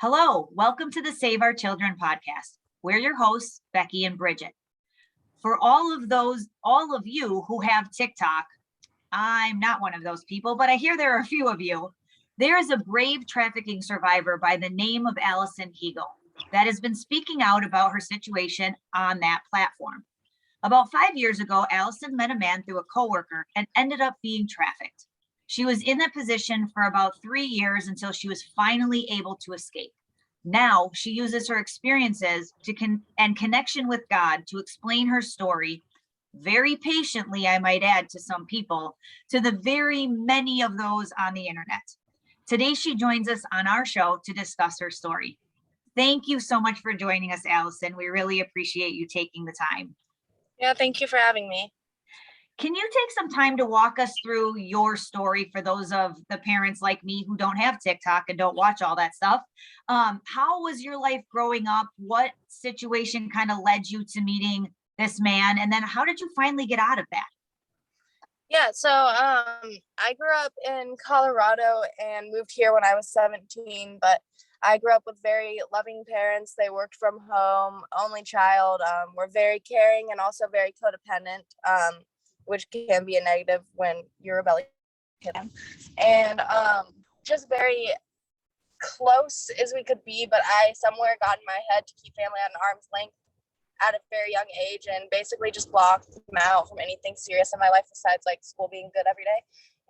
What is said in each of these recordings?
Hello, welcome to the Save Our Children podcast. We're your hosts, Becky and Bridget. For all of you who have TikTok, I'm not one of those people, but I hear there are a few of you. There is a brave trafficking survivor by the name of Allison Heagle that has been speaking out about her situation on that platform. About 5 years ago, Allison met a man through a coworker and ended up being trafficked. She was in that position for about 3 years until she was finally able to escape. Now she uses her experiences and connection with God to explain her story, very patiently, I might add to some people, to the very many of those on the internet. Today, she joins us on our show to discuss her story. Thank you so much for joining us, Allison. We really appreciate you taking the time. Yeah, thank you for having me. Can you take some time to walk us through your story for those of the parents like me who don't have TikTok and don't watch all that stuff? How was your life growing up? What situation kind of led you to meeting this man? And then how did you finally get out of that? Yeah, so I grew up in Colorado and moved here when I was 17, but I grew up with very loving parents. They worked from home, only child, were very caring and also very codependent, which can be a negative when you're a rebellious kid. And just very close as we could be, but I somewhere got in my head to keep family at an arm's length at a very young age and basically just blocked them out from anything serious in my life besides like school being good every day.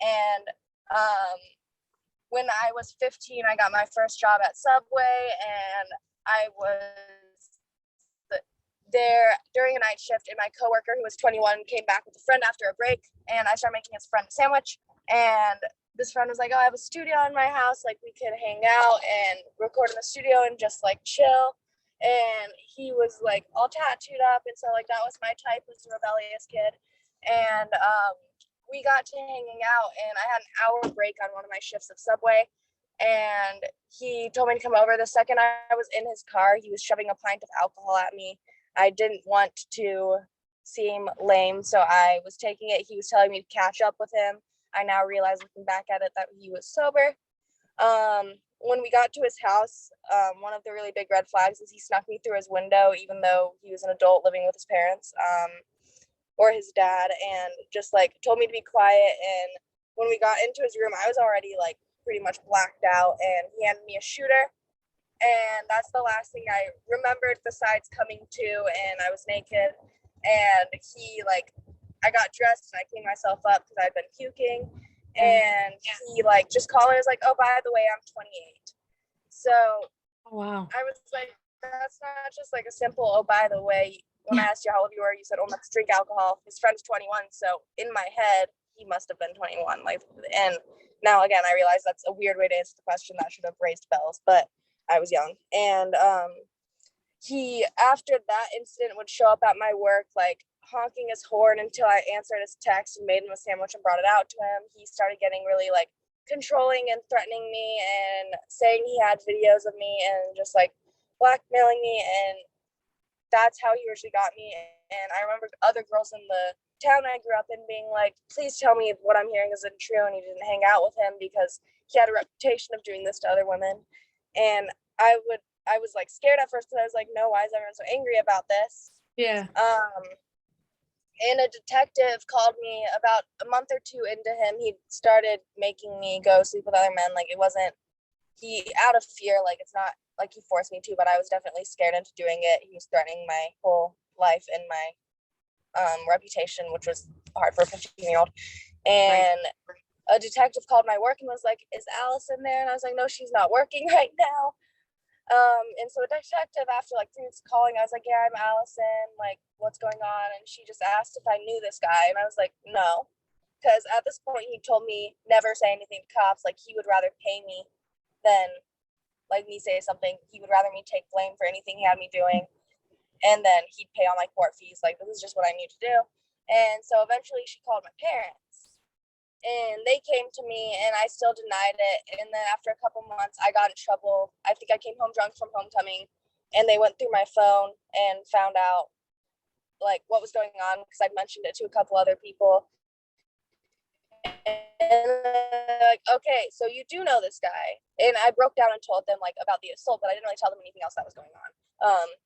And when I was 15, I got my first job at Subway, and I was there during a night shift, and my coworker who was 21 came back with a friend after a break, and I started making his friend a sandwich. And this friend was like, oh, I have a studio in my house, like we could hang out and record in the studio and just like chill. And he was like all tattooed up, and so like that was my type, was a rebellious kid. And we got to hanging out, and I had an hour break on one of my shifts at Subway, and he told me to come over. The second I was in his car, he was shoving a pint of alcohol at me. I didn't want to seem lame, so I was taking it. He was telling me to catch up with him. I now realize, looking back at it, that he was sober. When we got to his house, one of the really big red flags is he snuck me through his window, even though he was an adult living with his parents, or his dad, and just like told me to be quiet. And when we got into his room, I was already like pretty much blacked out, and he handed me a shooter. And that's the last thing I remembered besides coming to, and I was naked. And I got dressed and I cleaned myself up because I'd been puking. And he like just called me, was like, oh, by the way, I'm 28. So wow. I was like, that's not just like a simple, oh, by the way. When I asked you how old you were, you said, oh, let's drink alcohol. His friend's 21. So in my head, he must have been 21. Like, and now again, I realize that's a weird way to answer the question. That should have raised bells, but I was young. And he, after that incident, would show up at my work, like honking his horn until I answered his text and made him a sandwich and brought it out to him. He started getting really like controlling and threatening me and saying he had videos of me and just like blackmailing me. And that's how he usually got me. And I remember other girls in the town I grew up in being like, please tell me what I'm hearing isn't true, and he didn't hang out with him because he had a reputation of doing this to other women. And I was like scared at first, because I was like, no, why is everyone so angry about this? Yeah. And a detective called me about a month or two into him. He started making me go sleep with other men. Like, it wasn't, he, out of fear, like, it's not like he forced me to, but I was definitely scared into doing it. He was threatening my whole life and my reputation, which was hard for a 15-year-old. And a detective called my work and was like, is Allison there? And I was like, no, she's not working right now. And so the detective, after like 3 weeks of calling, I was like, yeah, I'm Allison, like, what's going on? And she just asked if I knew this guy, and I was like, no, because at this point he told me never say anything to cops. Like, he would rather pay me than like me say something. He would rather me take blame for anything he had me doing, and then he'd pay all my court fees. Like, this is just what I need to do. And so eventually she called my parents, and they came to me, and I still denied it. And then after a couple months, I got in trouble. I think I came home drunk from homecoming, and they went through my phone and found out like what was going on, because I mentioned it to a couple other people. And they're like, okay, so you do know this guy. And I broke down and told them like about the assault, but I didn't really tell them anything else that was going on.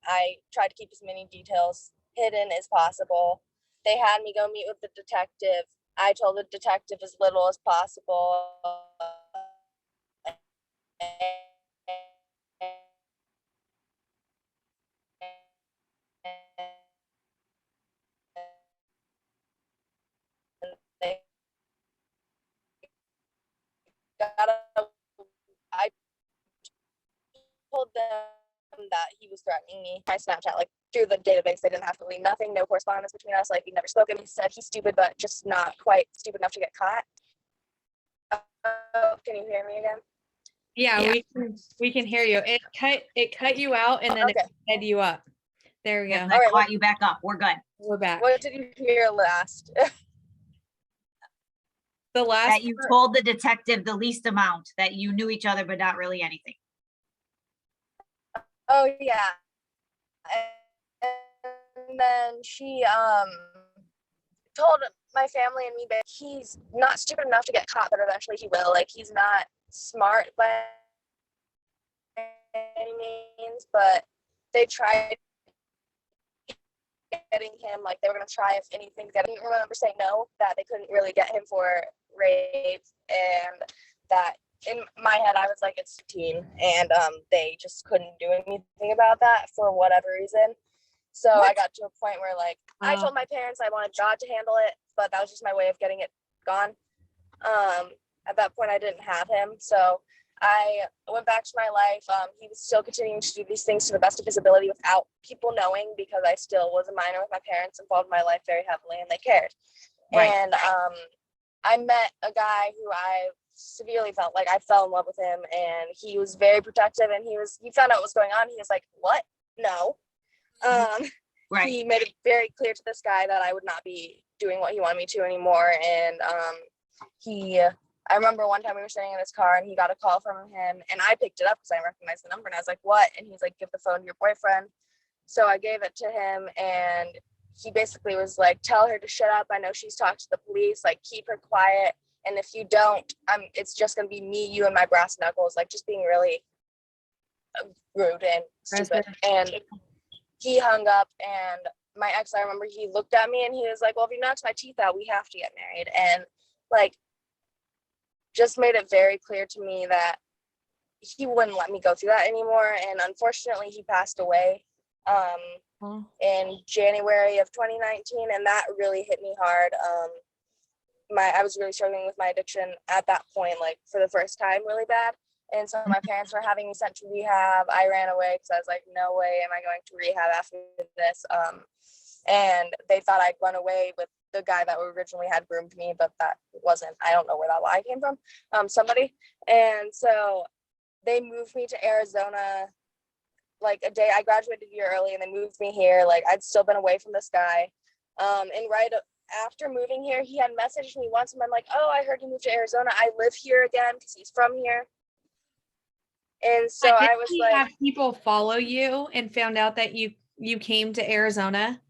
I tried to keep as many details hidden as possible. They had me go meet with the detective. I told the detective as little as possible. They I told them that he was threatening me. My Snapchat, like through the database, they didn't have to leave nothing, no correspondence between us. Like we never spoken. He said he's stupid, but just not quite stupid enough to get caught. Can you hear me again? Yeah, we can hear you. It cut you out and then Okay. it sped you up. There we go. Yep, that caught you back up. We're good. We're back. What did you hear last? The last That you told the detective the least amount, that you knew each other, but not really anything. Oh yeah. And then she told my family and me that he's not stupid enough to get caught, but eventually he will. Like he's not smart by any means, but they tried getting him, like they were gonna try if anything. I didn't remember saying no, that they couldn't really get him for rape, and that in my head I was like, it's 15, and they just couldn't do anything about that for whatever reason. So I got to a point where like I told my parents I wanted God to handle it, but that was just my way of getting it gone. At that point I didn't have him, so I went back to my life. He was still continuing to do these things to the best of his ability without people knowing, because I still was a minor with my parents, involved in my life very heavily, and they cared. Right. And I met a guy who I severely felt like I fell in love with him, and he was very protective, and he found out what was going on. He was like, what? No. Right. He made it very clear to this guy that I would not be doing what he wanted me to anymore. And I remember one time we were sitting in his car and he got a call from him, and I picked it up because I recognized the number, and I was like, what? And he's like, give the phone to your boyfriend. So I gave it to him, and he basically was like, tell her to shut up. I know she's talked to the police, like keep her quiet. And if you don't, it's just going to be me, you, and my brass knuckles, like just being really rude and stupid. And he hung up, and my ex, I remember he looked at me and he was like, well, if you knocked my teeth out, we have to get married. And like, just made it very clear to me that he wouldn't let me go through that anymore. And unfortunately he passed away in January of 2019, and that really hit me hard. I was really struggling with my addiction at that point, like for the first time, really bad. And so my parents were having me sent to rehab. I ran away because I was like, no way am I going to rehab after this. And they thought I'd run away with the guy that originally had groomed me, but that wasn't. I don't know where that lie came from. Somebody. And so they moved me to Arizona like a day. I graduated a year early, and they moved me here. Like I'd still been away from this guy. And right after moving here, he had messaged me once, and I'm like, oh, I heard you moved to Arizona. I live here again, because he's from here. And so I was like, have people follow you and found out that you came to Arizona?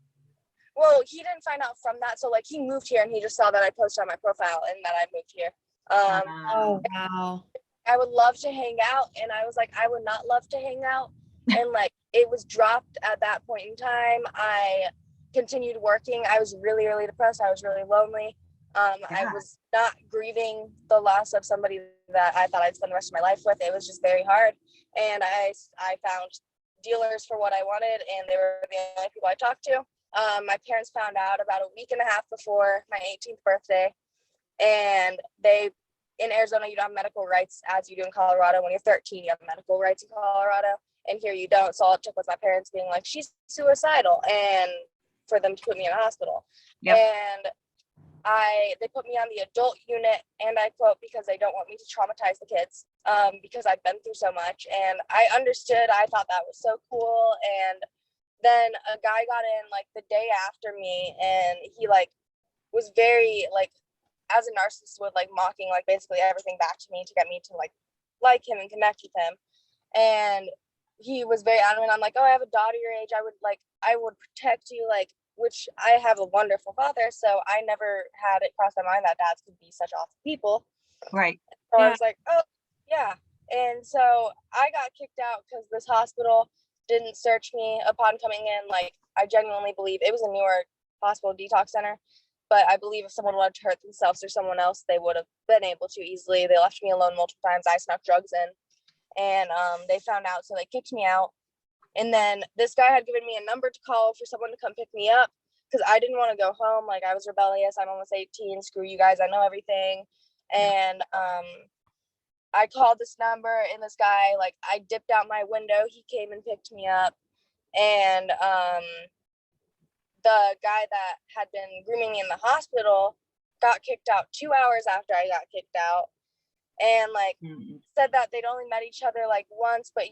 Well, he didn't find out from that. So like he moved here and he just saw that I posted on my profile and that I moved here. Oh, wow. I would love to hang out. And I was like, I would not love to hang out. And like, it was dropped at that point in time. I continued working. I was really, really depressed. I was really lonely. I was not grieving the loss of somebody that I thought I'd spend the rest of my life with. It was just very hard. And I found dealers for what I wanted, and they were the only people I talked to. My parents found out about a week and a half before my 18th birthday, and in Arizona, you don't have medical rights as you do in Colorado. When you're 13, you have medical rights in Colorado, and here you don't. So all it took was my parents being like, she's suicidal, and for them to put me in a hospital. Yep. And they put me on the adult unit, and I quote, because they don't want me to traumatize the kids, because I've been through so much. And I understood. I thought that was so cool. And then a guy got in like the day after me, and he like was very like, as a narcissist, would like mocking like basically everything back to me to get me to like him and connect with him. And he was very adamant. I'm like, oh, I have a daughter your age. I would protect you. Like, which I have a wonderful father, so I never had it cross my mind that dads could be such awful people. Right. So I Yeah. was like, oh, yeah. And so I got kicked out because this hospital didn't search me upon coming in. Like, I genuinely believe it was a newer hospital detox center, but I believe if someone wanted to hurt themselves or someone else, they would have been able to easily. They left me alone multiple times. I snuck drugs in, and they found out, so they kicked me out. And then this guy had given me a number to call for someone to come pick me up because I didn't want to go home. Like, I was rebellious. I'm almost 18. Screw you guys. I know everything. And I called this number, and this guy, like, I dipped out my window. He came and picked me up. And the guy that had been grooming me in the hospital got kicked out 2 hours after I got kicked out. And, like, said that they'd only met each other, like, once, but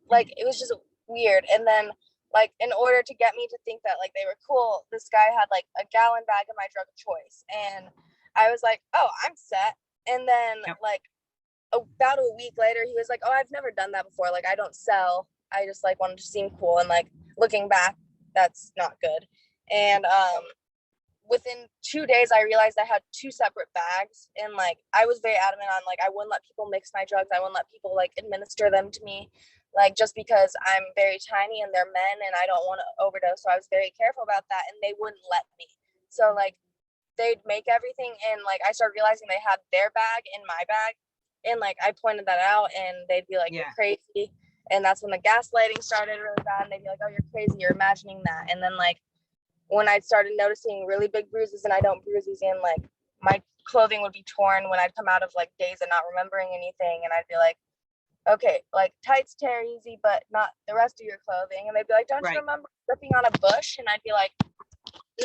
like, it was just weird. And then, like, in order to get me to think that, like, they were cool, this guy had, like, a gallon bag of my drug of choice. And I was like, oh, I'm set. And then, like, about a week later, he was like, oh, I've never done that before. Like, I don't sell. I just, like, wanted to seem cool. And, like, looking back, that's not good. And within 2 days, I realized I had 2 separate bags. And, like, I was very adamant on, like, I wouldn't let people mix my drugs. I wouldn't let people, like, administer them to me, like, just because I'm very tiny and they're men and I don't want to overdose. So I was very careful about that, and they wouldn't let me. So, like, they'd make everything, and, like, I started realizing they had their bag in my bag. And, like, I pointed that out, and they'd be like, you're crazy. And that's when the gaslighting started really bad. And they'd be like, oh, you're crazy. You're imagining that. And then, like, when I started noticing really big bruises, and I don't bruise easy, and, like, my clothing would be torn when I'd come out of, like, days and not remembering anything. And I'd be like, okay, like, tights tear easy, but not the rest of your clothing. And they'd be like, don't you remember tripping on a bush? And I'd be like,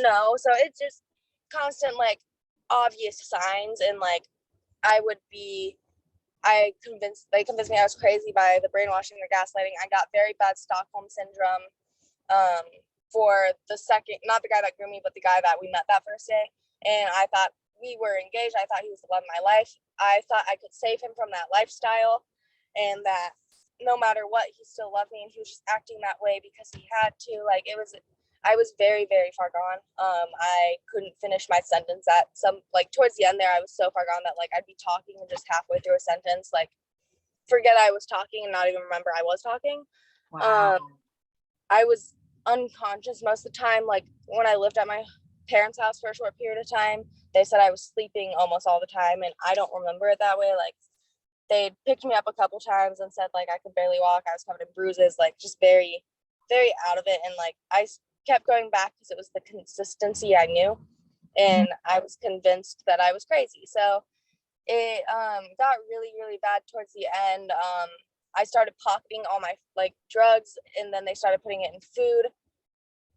no. So it's just constant, like, obvious signs. And, like, they convinced me I was crazy by the brainwashing, the gaslighting. I got very bad Stockholm syndrome for the second, not the guy that grew me, but the guy that we met that first day. And I thought we were engaged. I thought he was the love of my life. I thought I could save him from that lifestyle, and that no matter what, he still loved me. And he was just acting that way because he had to. Like, I was very, very far gone. I couldn't finish my sentence at towards the end there. I was so far gone that, like, I'd be talking and just halfway through a sentence, like, forget I was talking and not even remember I was talking. Wow. I was unconscious most of the time. Like, when I lived at my parents' house for a short period of time, they said I was sleeping almost all the time, and I don't remember it that way. Like, they picked me up a couple times and said, like, I could barely walk. I was covered in bruises, like, just very, very out of it. And, like, I kept going back because it was the consistency I knew, and I was convinced that I was crazy. So it got really, really bad towards the end. I started pocketing all my, like, drugs, and then they started putting it in food.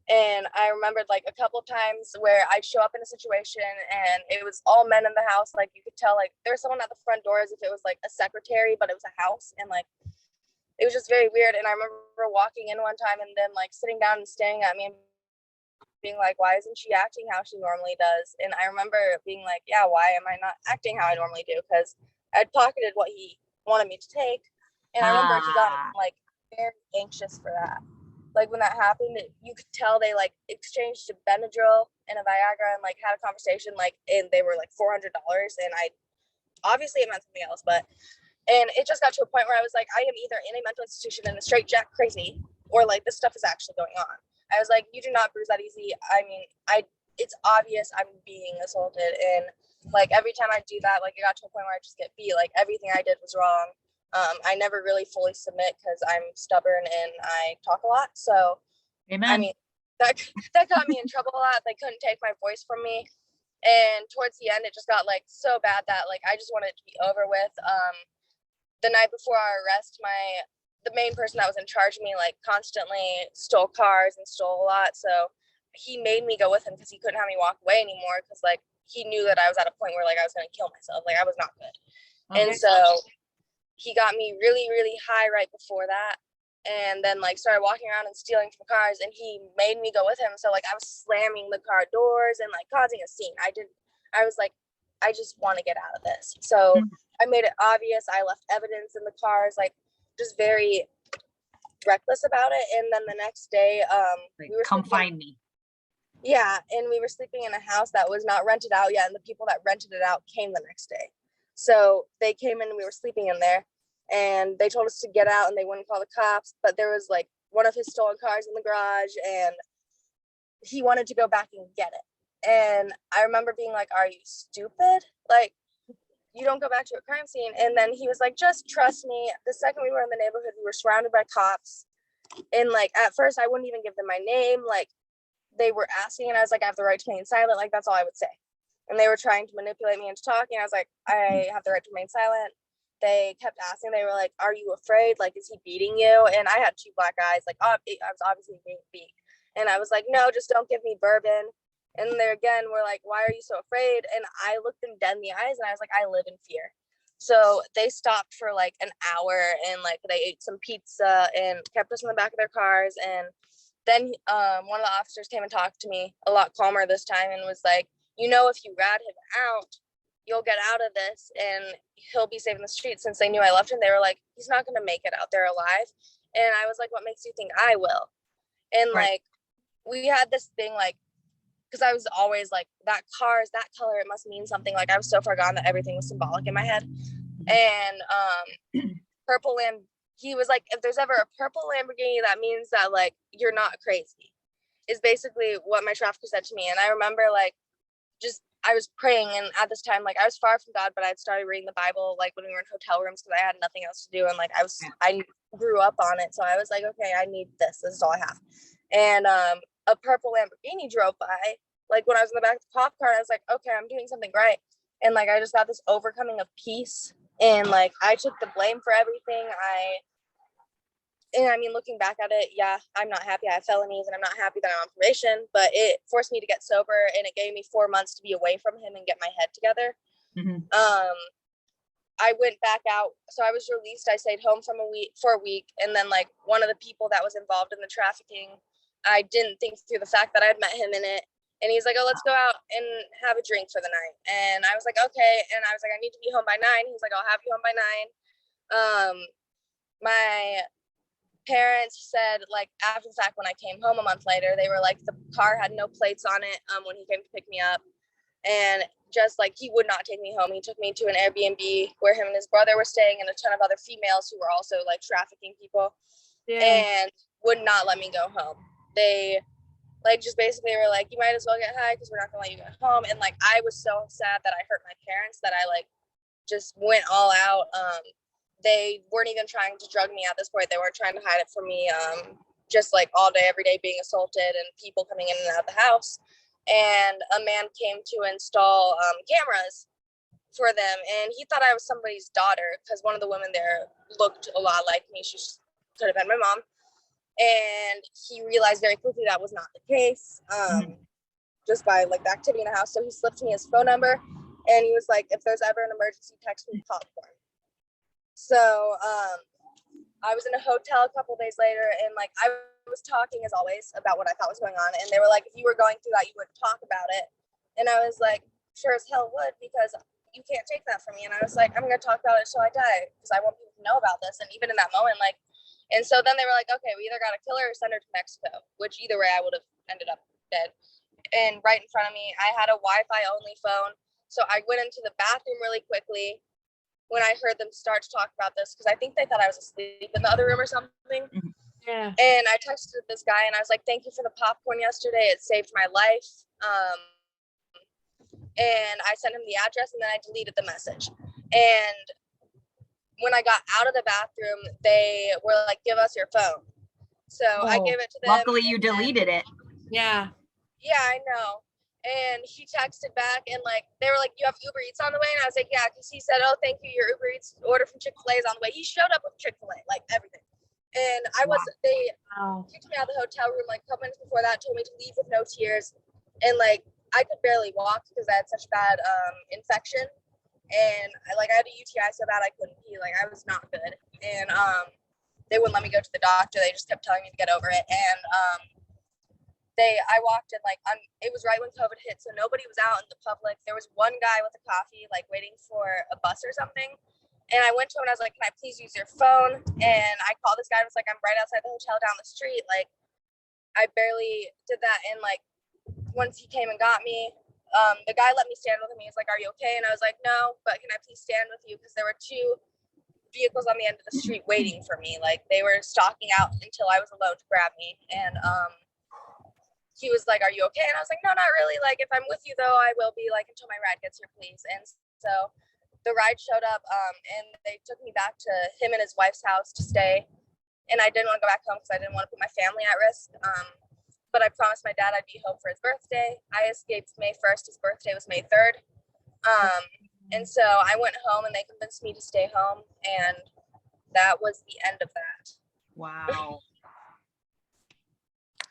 And I remembered, like, a couple of times where I'd show up in a situation and it was all men in the house. Like, you could tell, like, there's someone at the front door as if it was, like, a secretary, but it was a house. And, like, it was just very weird. And I remember walking in one time and then, like, sitting down and staring at me and being like, why isn't she acting how she normally does? And I remember being like, yeah, why am I not acting how I normally do? Because I'd pocketed what he wanted me to take. And I remember he got, like, very anxious for that. Like, when that happened, you could tell they, like, exchanged a Benadryl and a Viagra and, like, had a conversation, like, and they were, like, $400. And obviously it meant something else, and it just got to a point where I was like, I am either in a mental institution and a straight jack crazy, or, like, this stuff is actually going on. I was like, you do not bruise that easy. I mean, it's obvious I'm being assaulted. And, like, every time I do that, like, it got to a point where I just get beat. Like, everything I did was wrong. I never really fully submit because I'm stubborn and I talk a lot. So, Amen. I mean, that got me in trouble a lot. They couldn't take my voice from me. And towards the end, it just got, like, so bad that, like, I just wanted it to be over with. The night before our arrest, the main person that was in charge of me, like, constantly stole cars and stole a lot. So he made me go with him because he couldn't have me walk away anymore because, like, he knew that I was at a point where, like, I was going to kill myself. Like, I was not good. Okay. And so he got me really, really high right before that, and then, like, started walking around and stealing from cars, and he made me go with him. So, like, I was slamming the car doors and, like, causing a scene. I was like, I just want to get out of this. So I made it obvious. I left evidence in the cars, like, just very reckless about it. And then the next day, come find me. Yeah, and we were sleeping in a house that was not rented out yet, and the people that rented it out came the next day. So they came in and we were sleeping in there, and they told us to get out and they wouldn't call the cops, but there was like one of his stolen cars in the garage and he wanted to go back and get it. And I remember being like, are you stupid? Like, you don't go back to a crime scene. And then he was like, just trust me. The second we were in the neighborhood, we were surrounded by cops. And like, at first I wouldn't even give them my name. Like, they were asking and I was like, I have the right to remain silent. Like, that's all I would say. And they were trying to manipulate me into talking. I was like, I have the right to remain silent. They kept asking. They were like, are you afraid? Like, is he beating you? And I had 2 black eyes. Like, I was obviously being beat. And I was like, no, just don't give me bourbon. And they again were like, why are you so afraid? And I looked them dead in the eyes and I was like, I live in fear. So they stopped for like an hour and like they ate some pizza and kept us in the back of their cars. And then one of the officers came and talked to me a lot calmer this time and was like, you know, if you rat him out, you'll get out of this and he'll be safe in the street. Since they knew I left him, they were like, he's not going to make it out there alive. And I was like, what makes you think I will? And like, we had this thing like, because I was always like, that car is that color, it must mean something. Like I was so far gone that everything was symbolic in my head. And purple he was like, if there's ever a purple Lamborghini, that means that like you're not crazy, is basically what my trafficker said to me. And I remember like I was praying, and at this time like I was far from God, but I'd started reading the Bible like when we were in hotel rooms because I had nothing else to do, and like I grew up on it, so I was like, okay, I need this is all I have. And a purple Lamborghini drove by like when I was in the back of the cop car, and I was like, okay, I'm doing something right. And like I just got this overcoming of peace, and like I took the blame for everything. And I mean, looking back at it, yeah, I'm not happy I have felonies and I'm not happy that I'm on probation, but it forced me to get sober and it gave me 4 months to be away from him and get my head together. Mm-hmm. I went back out. So I was released. I stayed home for a week. And then like one of the people that was involved in the trafficking, I didn't think through the fact that I'd met him in it. And he's like, oh, let's go out and have a drink for the night. And I was like, okay. And I was like, I need to be home by 9. He's like, I'll have you home by 9. My parents said like after the fact when I came home a month later, they were like the car had no plates on it when he came to pick me up, and just like he would not take me home. He took me to an Airbnb where him and his brother were staying and a ton of other females who were also like trafficking people. Yeah. And would not let me go home. They like just basically were like, you might as well get high because we're not gonna let you go home. And like I was so sad that I hurt my parents that I like just went all out. They weren't even trying to drug me at this point. They weren't trying to hide it from me. Just like all day, every day being assaulted and people coming in and out of the house. And a man came to install cameras for them. And he thought I was somebody's daughter because one of the women there looked a lot like me. She could have been my mom. And he realized very quickly that was not the case, just by like the activity in the house. So he slipped me his phone number and he was like, if there's ever an emergency, text me popcorn. So I was in a hotel a couple days later and like I was talking as always about what I thought was going on, and they were like, if you were going through that you wouldn't talk about it. And I was like, sure as hell would, because you can't take that from me. And I was like, I'm gonna talk about it till I die because I want people to know about this. And even in that moment, like, and so then they were like, okay, we either gotta kill her or send her to Mexico, which either way I would have ended up dead. And right in front of me I had a Wi-Fi only phone, so I went into the bathroom really quickly when I heard them start to talk about this, because I think they thought I was asleep in the other room or something. Yeah. And I texted this guy and I was like, thank you for the popcorn yesterday. It saved my life. And I sent him the address and then I deleted the message. And when I got out of the bathroom, they were like, give us your phone. So I gave it to them. Luckily you deleted it. Yeah. Yeah, I know. And he texted back and like they were like, you have Uber Eats on the way? And I was like, yeah, because he said, oh, thank you, your Uber Eats order from Chick-fil-A is on the way. He showed up with Chick-fil-A, like everything. And they kicked me out of the hotel room like a couple minutes before that, told me to leave with no tears. And like I could barely walk because I had such bad infection. And I had a UTI so bad I couldn't pee. Like I was not good. And they wouldn't let me go to the doctor. They just kept telling me to get over it. And I walked in it was right when COVID hit, so nobody was out in the public. There was one guy with a coffee waiting for a bus or something, and I went to him and I was like, can I please use your phone? And I called this guy and was like, I'm right outside the hotel down the street. Like I barely did that, and once he came and got me, the guy let me stand with him. He was like, "Are you okay?" And I was like, "No, but can I please stand with you?" Because there were two vehicles on the end of the street waiting for me. Like, they were stalking out until I was alone to grab me. And he was like, "Are you okay?" And I was like, "No, not really. Like, if I'm with you though, I will be, like, until my ride gets here, please." And so the ride showed up, and they took me back to him and his wife's house to stay. And I didn't want to go back home because I didn't want to put my family at risk. But I promised my dad I'd be home for his birthday. I escaped May 1st. His birthday was May 3rd. And so I went home and they convinced me to stay home. And that was the end of that. Wow.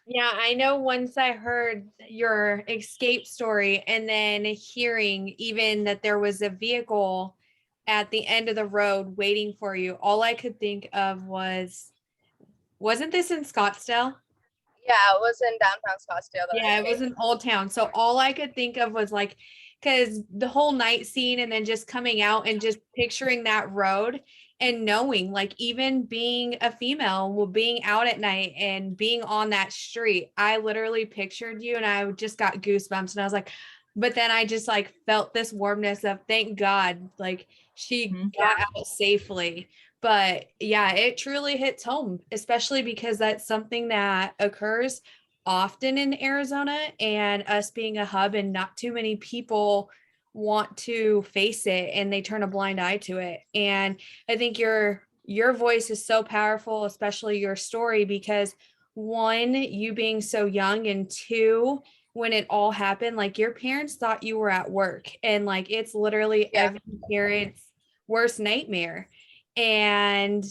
Yeah, I know once I heard your escape story and then hearing even that there was a vehicle at the end of the road waiting for you, all I could think of wasn't this in Scottsdale? Yeah, it was in downtown Scottsdale. Yeah, it was in Old Town. So all I could think of was like, because the whole night scene and then just coming out and just picturing that road and knowing, like, even being a female, well, being out at night and being on that street, I literally pictured you and I just got goosebumps and I was like, but then I just like felt this warmness of thank God, like she got out safely. But yeah, it truly hits home, especially because that's something that occurs often in Arizona, and us being a hub and not too many people want to face it and they turn a blind eye to it. And I think your voice is so powerful, especially your story, because one, you being so young, and two, when it all happened, like your parents thought you were at work, and like it's literally every parent's worst nightmare. And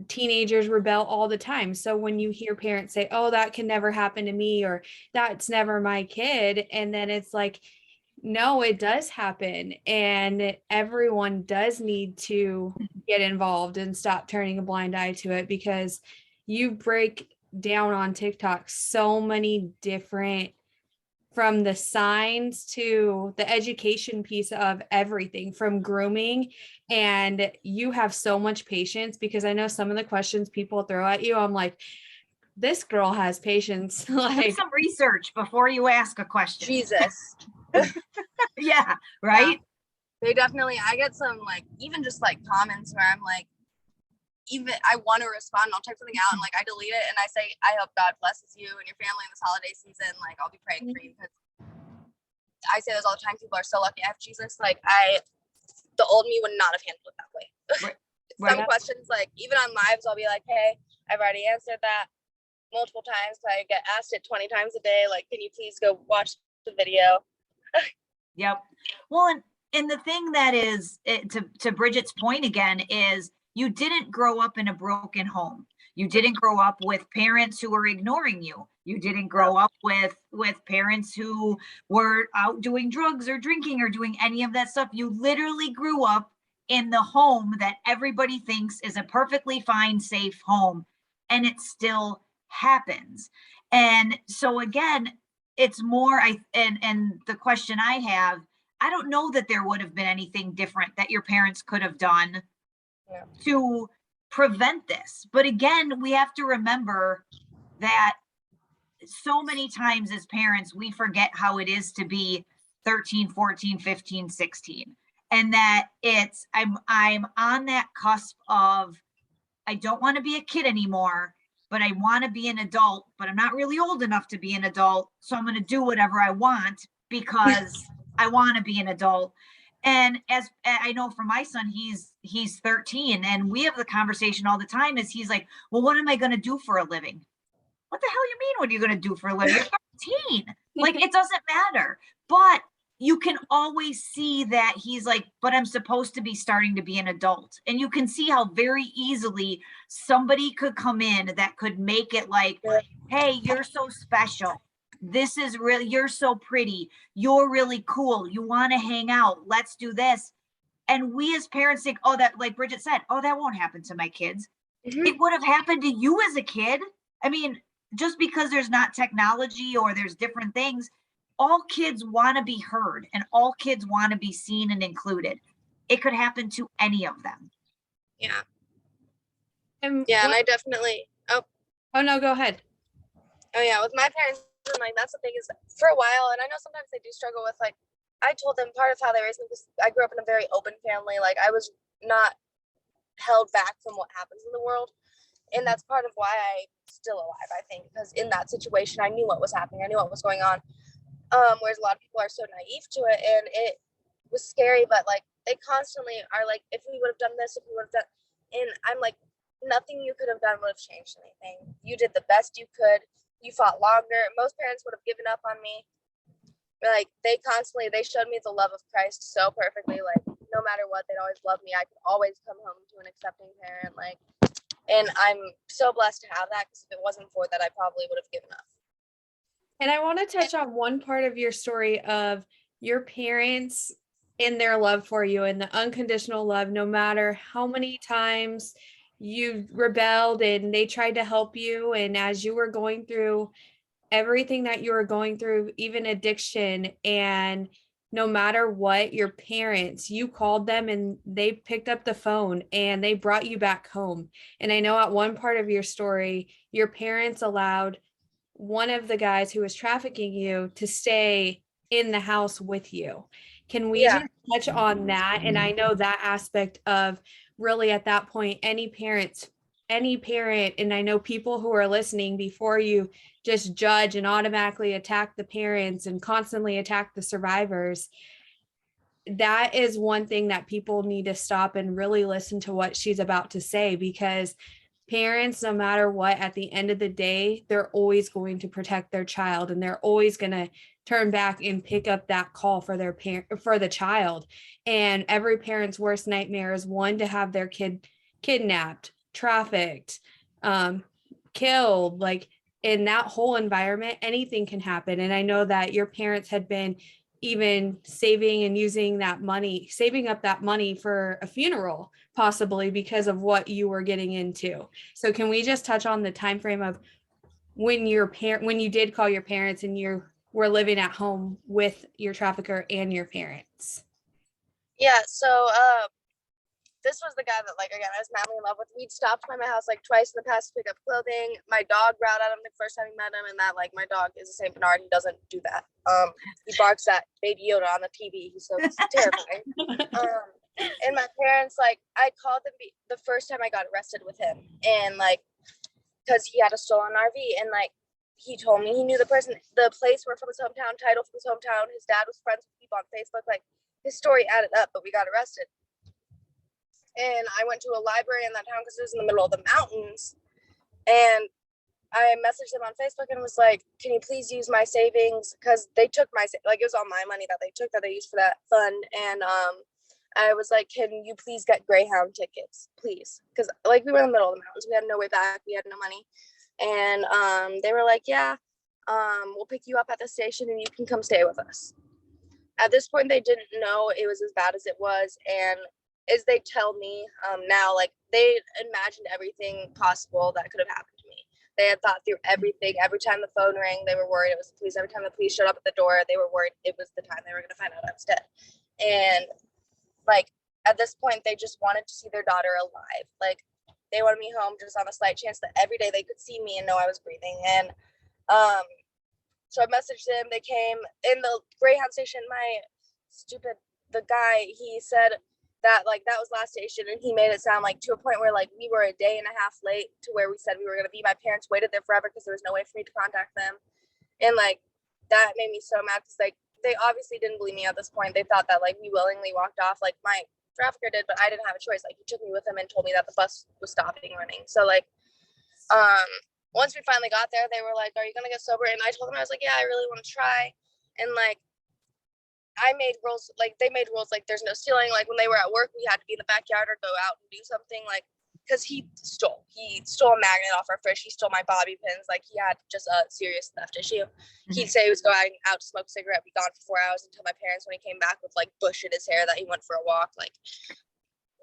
teenagers rebel all the time. So when you hear parents say, "Oh, that can never happen to me," or "That's never my kid," and then it's like, no, it does happen. And everyone does need to get involved and stop turning a blind eye to it, because you break down on TikTok so many different, from the signs to the education piece of everything from grooming. And you have so much patience, because I know some of the questions people throw at you, I'm like, this girl has patience. Do Like some research before you ask a question. Jesus. Yeah, right? Yeah. They definitely, I get some, like, even just like comments where I'm like, even I want to respond, I'll type something out and like I delete it and I say, "I hope God blesses you and your family in this holiday season. Like, I'll be praying for you." Because I say this all the time, people are so lucky I have Jesus. Like, the old me would not have handled it that way. Right. Some questions, like even on lives, I'll be like, "Hey, I've already answered that multiple times. I get asked it 20 times a day. Like, can you please go watch the video?" Yep. Well, and the thing that is, to Bridget's point again, is you didn't grow up in a broken home. You didn't grow up with parents who were ignoring you. You didn't grow up with parents who were out doing drugs or drinking or doing any of that stuff. You literally grew up in the home that everybody thinks is a perfectly fine, safe home, and it still happens. And so again, it's more, and the question I have, I don't know that there would have been anything different that your parents could have done to prevent this. But again, we have to remember that so many times as parents, we forget how it is to be 13, 14, 15, 16. And that it's, I'm on that cusp of, I don't want to be a kid anymore, but I want to be an adult, but I'm not really old enough to be an adult. So I'm going to do whatever I want because I want to be an adult. And as I know for my son, he's 13, and we have the conversation all the time is he's like, "Well, what am I going to do for a living?" What the hell you mean? What are you going to do for a living? You're 13. Like, it doesn't matter. But you can always see that he's like, "But I'm supposed to be starting to be an adult." And you can see how very easily somebody could come in that could make it like, "Hey, you're so special. This is really, you're so pretty. You're really cool. You want to hang out. Let's do this." And we as parents think, "Oh, that," like Bridget said, "Oh, that won't happen to my kids." It would have happened to you as a kid. I mean, just because there's not technology or there's different things, all kids want to be heard and all kids want to be seen and included. It could happen to any of them. Yeah. And I definitely, oh no, go ahead. Oh yeah, with my parents, And like that's the thing is for a while, and I know sometimes they do struggle with like I told them part of how they raised me because I grew up in a very open family. Like I was not held back from what happens in the world. And that's part of why I'm still alive, I think, because in that situation, I knew what was happening. I knew what was going on. Whereas a lot of people are so naive to it, and it was scary, but like they constantly are like, if we would have done this, if we would have done, and I'm like, nothing you could have done would have changed anything. You did the best you could. You fought longer. Most parents would have given up on me. Like they showed me the love of Christ so perfectly. Like no matter what, they'd always love me. I could always come home to an accepting parent. Like, and I'm so blessed to have that because if it wasn't for that, I probably would have given up. And I want to touch on one part of your story of your parents and their love for you and the unconditional love, no matter how many times you rebelled and they tried to help you. And as you were going through everything that you were going through, even addiction, and no matter what, your parents, you called them and they picked up the phone and they brought you back home. And I know at one part of your story, your parents allowed one of the guys who was trafficking you to stay in the house with you. Can we just touch on that? And I know that aspect of really at that point, any parent, and I know people who are listening, before you just judge and automatically attack the parents and constantly attack the survivors, that is one thing that people need to stop and really listen to what she's about to say, because parents, no matter what, at the end of the day, they're always going to protect their child, and they're always going to turn back and pick up that call for their for the child. And every parent's worst nightmare is one, to have their kid kidnapped, trafficked, killed. Like in that whole environment, anything can happen. And I know that your parents had been even saving and using that money, saving up that money for a funeral, possibly because of what you were getting into. So can we just touch on the time frame of when when you did call your parents and you were living at home with your trafficker and your parents? Yeah, so this was the guy that, like, again, I was madly in love with. He'd stopped by my house like twice in the past to pick up clothing. My dog growled at him the first time he met him, and that, like, my dog is a Saint Bernard. He doesn't do that. He barks at Baby Yoda on the TV. He's so terrifying. And my parents, like, I called them the first time I got arrested with him, and like, because he had a stolen RV, and like, he told me he knew the place were from his hometown, title from his hometown. His dad was friends with people on Facebook. Like, his story added up, but we got arrested. And I went to a library in that town because it was in the middle of the mountains. And I messaged them on Facebook and was like, can you please use my savings? Because they took it was all my money that they took that they used for that fund. And I was like, can you please get Greyhound tickets, please? Because like we were in the middle of the mountains. We had no way back. We had no money. And they were like, yeah, we'll pick you up at the station and you can come stay with us. At this point, they didn't know it was as bad as it was. And as they tell me now, like, they imagined everything possible that could have happened to me. They had thought through everything. Every time the phone rang, they were worried it was the police. Every time the police showed up at the door, they were worried it was the time they were going to find out I was dead. And like, at this point, they just wanted to see their daughter alive. Like, they wanted me home just on the slight chance that every day they could see me and know I was breathing. And so I messaged them. They came in the Greyhound station. The guy, he said that like that was last station, and he made it sound like to a point where like we were a day and a half late to where we said we were going to be. My parents waited there forever because there was no way for me to contact them. And like that made me so mad because like they obviously didn't believe me at this point. They thought that like we willingly walked off, like my trafficker did, but I didn't have a choice. Like he took me with him and told me that the bus was stopping running. So like once we finally got there, they were like, are you gonna get sober? And I told them, I was like, yeah, I really want to try. And like I made rules, like they made rules, like there's no stealing. Like when they were at work, we had to be in the backyard or go out and do something, like because he stole a magnet off our fridge. He stole my bobby pins. Like he had just a serious theft issue. Mm-hmm. He'd say he was going out to smoke a cigarette, be gone for 4 hours until my parents, when he came back with like bush in his hair, that he went for a walk, like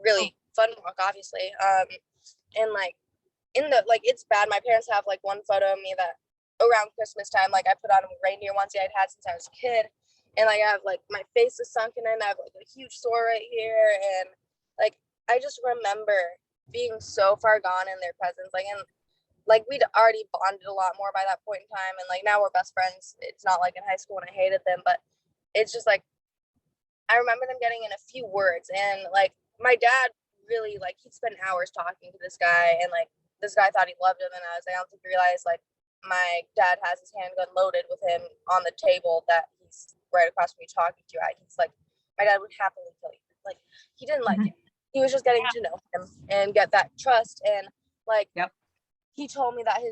really fun walk, obviously. And like in the, like, it's bad. My parents have like one photo of me that around Christmas time, like I put on a reindeer onesie I'd had since I was a kid. And like I have like my face is sunken in. I have like a huge sore right here. And like I just remember being so far gone in their presence. Like, and like we'd already bonded a lot more by that point in time, and like now we're best friends. It's not like in high school when I hated them, but it's just like I remember them getting in a few words, and like my dad really, like, he'd spend hours talking to this guy, and like this guy thought he loved him, and I was like, I don't think he realized like my dad has his handgun loaded with him on the table that he's right across from me talking to. He's like, my dad would happily kill you. Like, he didn't like him. He was just getting to know him and get that trust. And like, he told me that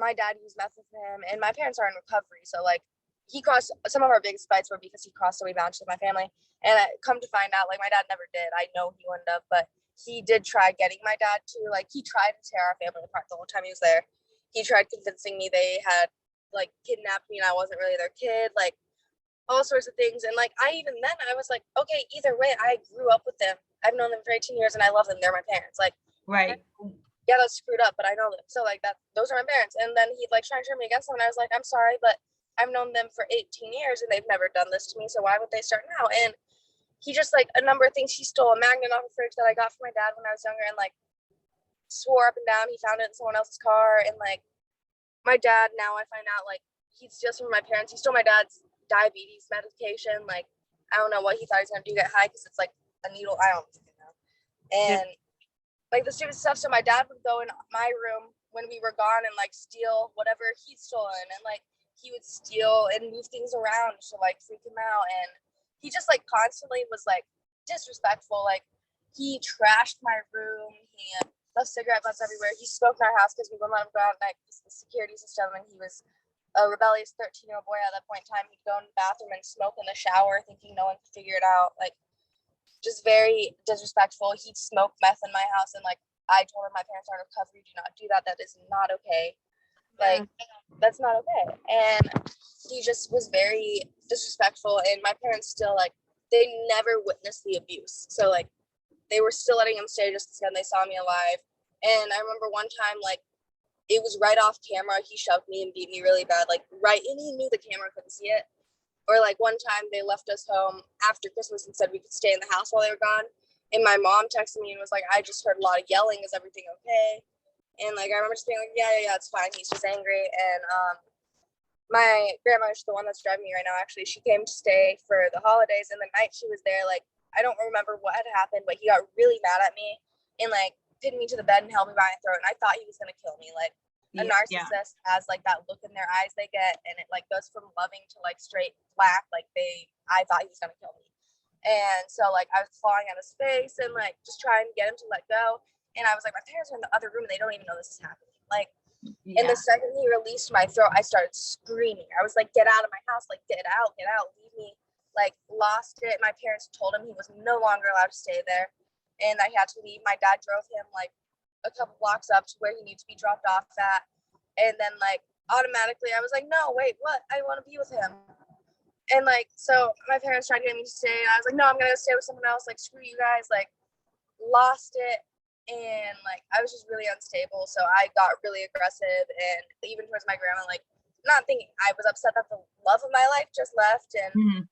my dad used meth with him, and my parents are in recovery. So like, he crossed, some of our biggest fights were because he crossed away boundaries with my family. And I come to find out, like, my dad never did. I know he wouldn't have, but he did try getting my dad to, like, he tried to tear our family apart the whole time he was there. He tried convincing me they had, like, kidnapped me and I wasn't really their kid, like, all sorts of things. And, like, I was like, okay, either way, I grew up with them. I've known them for 18 years and I love them. They're my parents. Like, right. Yeah, that's screwed up, but I know them. So, like, those are my parents. And then he'd, like, try and turn me against them. And I was like, I'm sorry, but I've known them for 18 years and they've never done this to me. So why would they start now? And he just, like, a number of things. He stole a magnet off a fridge that I got from my dad when I was younger and, like, swore up and down he found it in someone else's car. And, like, my dad, now I find out, like, he steals from my parents. He stole my dad's diabetes medication. Like, I don't know what he thought he was going to do, get high, because it's, like, a needle. I don't know. And, like, the stupid stuff. So my dad would go in my room when we were gone and, like, steal whatever he'd stolen. And, like, he would steal and move things around to, like, freak him out. And he just, like, constantly was, like, disrespectful. Like, he trashed my room. He left cigarette butts everywhere. He smoked in our house because we wouldn't let him go out at night because the security system, and he was a rebellious 13-year-old boy at that point in time. He'd go in the bathroom and smoke in the shower thinking no one could figure it out. Like, just very disrespectful. He'd smoke meth in my house, and, like, I told him my parents are in recovery. Do not do that. That is not okay. Like, that's not okay. And he just was very disrespectful, and my parents still, like, they never witnessed the abuse, so, like, they were still letting him stay just because they saw me alive. And I remember one time, like, it was right off camera, he shoved me and beat me really bad, like, right, and he knew the camera couldn't see it. Or, like, one time they left us home after Christmas and said we could stay in the house while they were gone, and my mom texted me and was like, I just heard a lot of yelling, is everything okay? And, like, I remember just being like, yeah, it's fine. He's just angry. And my grandma, the one that's driving me right now, actually, she came to stay for the holidays. And the night she was there, like, I don't remember what had happened, but he got really mad at me and, like, pinned me to the bed and held me by my throat. And I thought he was going to kill me. Like, a narcissist has, like, that look in their eyes they get. And it, like, goes from loving to, like, straight black. Like, I thought he was going to kill me. And so, like, I was clawing at his face and, like, just trying to get him to let go. And I was like, my parents are in the other room and they don't even know this is happening. Like, and the second he released my throat, I started screaming. I was like, get out of my house. Like, get out, leave me. Like, lost it. My parents told him he was no longer allowed to stay there and I had to leave. My dad drove him, like, a couple blocks up to where he needed to be dropped off at. And then, like, automatically I was like, no, wait, what? I want to be with him. And, like, so my parents tried to get me to stay. And I was like, no, I'm going to go stay with someone else. Like, screw you guys. Like, lost it. And, like, I was just really unstable, so I got really aggressive, and even towards my grandma, like, not thinking, I was upset that the love of my life just left, and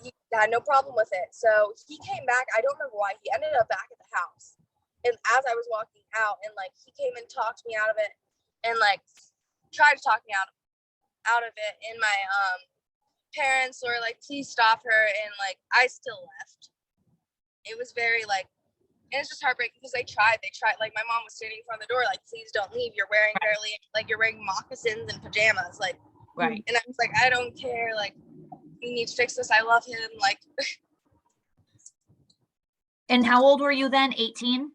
he had no problem with it. So he came back. I don't remember why. He ended up back at the house, and as I was walking out, and, like, he came and talked me out of it, and, like, tried to talk me out of it, and my parents were like, please stop her, and, like, I still left. It was very, like, and it's just heartbreaking because they tried, like, my mom was standing in front of the door, like, please don't leave. You're wearing barely, like, you're wearing moccasins and pajamas, like, and I was like, I don't care. Like, we need to fix this. I love him. Like, And how old were you then? 18?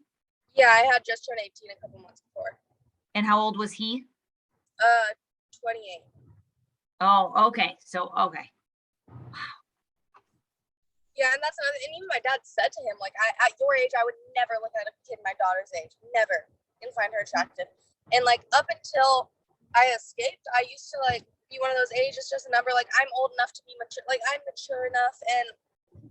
Yeah, I had just turned 18 a couple months before. And how old was he? 28. Oh, okay. So, okay. Yeah, and that's another, and even my dad said to him, like, at your age, I would never look at a kid my daughter's age, never, and find her attractive. And, like, up until I escaped, I used to, like, be one of those ages, just a number, like, I'm old enough to be mature, like, I'm mature enough, and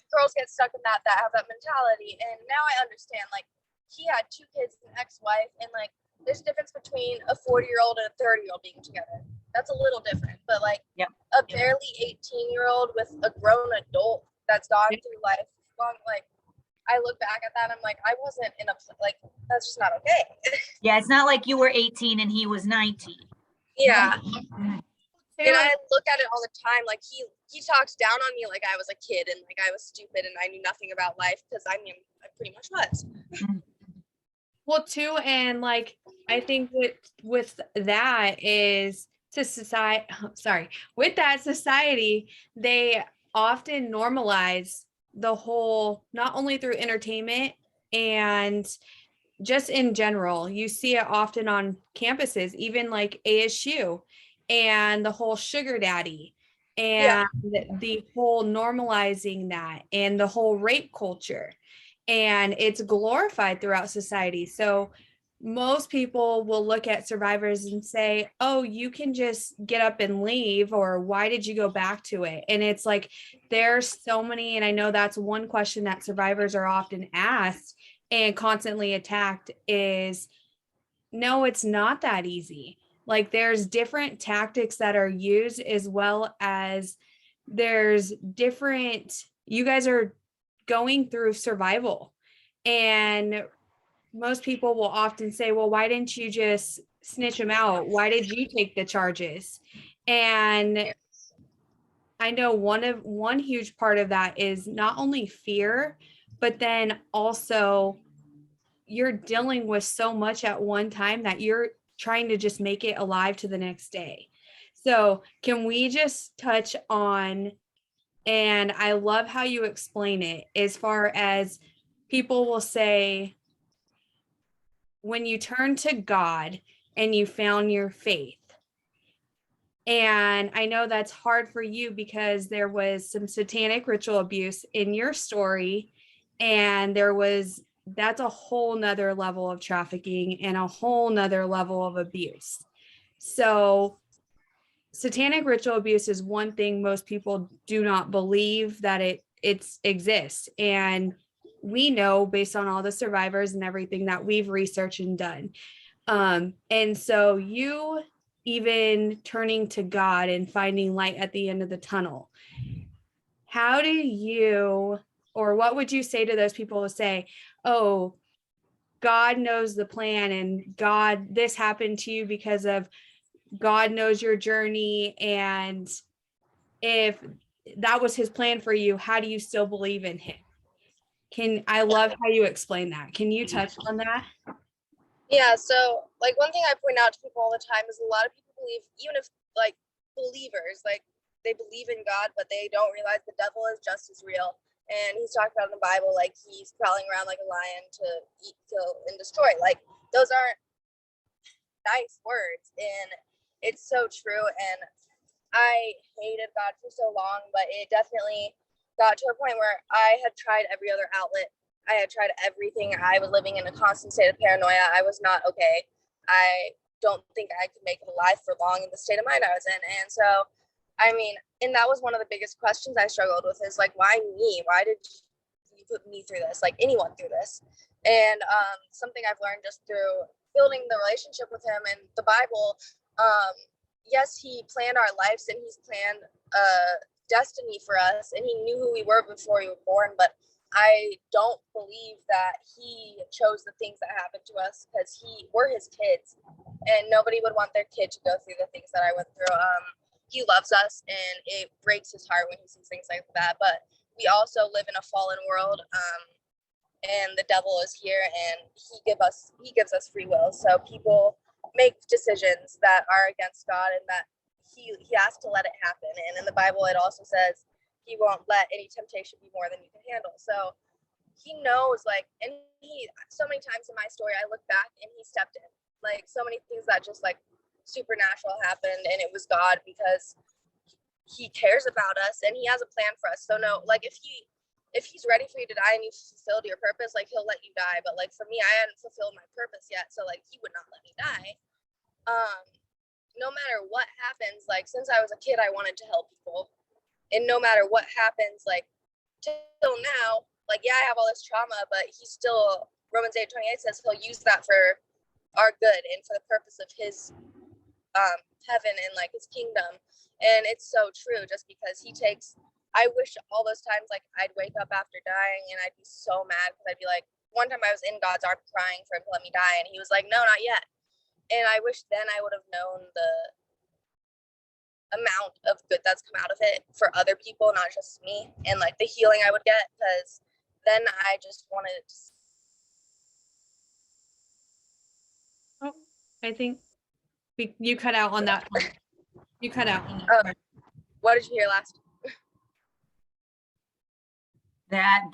girls get stuck in that have that mentality. And now I understand, like, he had 2 kids and an ex-wife, and, like, there's a difference between a 40-year-old and a 30-year-old being together. That's a little different, but, like, a barely 18-year-old with a grown adult that's gone through life long, like, I look back at that, I'm like, I wasn't in a, like, that's just not okay. Yeah, it's not like you were 18 and he was 19. Yeah. Mhm. And I look at it all the time, like he talked down on me like I was a kid and like I was stupid and I knew nothing about life, because I mean I pretty much was. Well, too, and like I think with that is to society, sorry, with that society, they often normalize the whole, not only through entertainment and just in general. You see it often on campuses, even like ASU, and the whole sugar daddy and the whole normalizing that and the whole rape culture. And it's glorified throughout society. So most people will look at survivors and say, oh, you can just get up and leave, or why did you go back to it? And it's like, there's so many, and I know that's one question that survivors are often asked and constantly attacked is, no, it's not that easy. Like there's different tactics that are used, as well as there's different, you guys are going through survival. And most people will often say, well, why didn't you just snitch them out? Why did you take the charges? And I know one huge part of that is not only fear, but then also you're dealing with so much at one time that you're trying to just make it alive to the next day. So can we just touch on, and I love how you explain it, as far as people will say, when you turn to God and you found your faith. And I know that's hard for you because there was some satanic ritual abuse in your story. And that's a whole nother level of trafficking and a whole nother level of abuse. So satanic ritual abuse is one thing most people do not believe that it exists. And we know, based on all the survivors and everything that we've researched and done. And so you even turning to God and finding light at the end of the tunnel. How do you, or what would you say to those people who say, oh, God knows the plan, and God, this happened to you because of God knows your journey, and if that was his plan for you, how do you still believe in him? I love how you explain that. Can you touch on that? Yeah, so like one thing I point out to people all the time is a lot of people believe, even if like believers, like they believe in God, but they don't realize the devil is just as real. And he's talked about in the Bible, like he's prowling around like a lion to eat, kill, and destroy. Like those aren't nice words, and it's so true. And I hated God for so long, but it definitely got to a point where I had tried every other outlet. I had tried everything. I was living in a constant state of paranoia. I was not okay. I don't think I could make it alive for long in the state of mind I was in. And so, I mean, and that was one of the biggest questions I struggled with, is like, why me? Why did you put me through this? Like anyone through this? And something I've learned just through building the relationship with him and the Bible, yes, he planned our lives and he's planned destiny for us, and he knew who we were before we were born. But I don't believe that he chose the things that happened to us because we're his kids, and nobody would want their kid to go through the things that I went through. He loves us, and it breaks his heart when he sees things like that. But we also live in a fallen world, and the devil is here, and he gives us free will. So people make decisions that are against God, and that he has to let it happen. And in the Bible, it also says he won't let any temptation be more than you can handle. So he knows, like, and he, so many times in my story, I look back and he stepped in, like so many things that just like supernatural happened, and it was God, because he cares about us and he has a plan for us. So no, like if he's ready for you to die and you've fulfilled your purpose, like he'll let you die. But like for me, I hadn't fulfilled my purpose yet, so like he would not let me die. No matter what happens, like since I was a kid, I wanted to help people, and no matter what happens, like till now, like yeah, I have all this trauma, but he still, Romans 8:28 says he'll use that for our good and for the purpose of his heaven and like his kingdom. And it's so true, just because he takes I wish all those times, like, I'd wake up after dying and I'd be so mad because I'd be like, one time I was in God's arms crying for him to let me die, and he was like, no, not yet. And I wish then I would have known the amount of good that's come out of it for other people, not just me, and like the healing I would get, because then I just wanted to. Oh, I think you cut out on that one. You cut out on that part. What did you hear last? That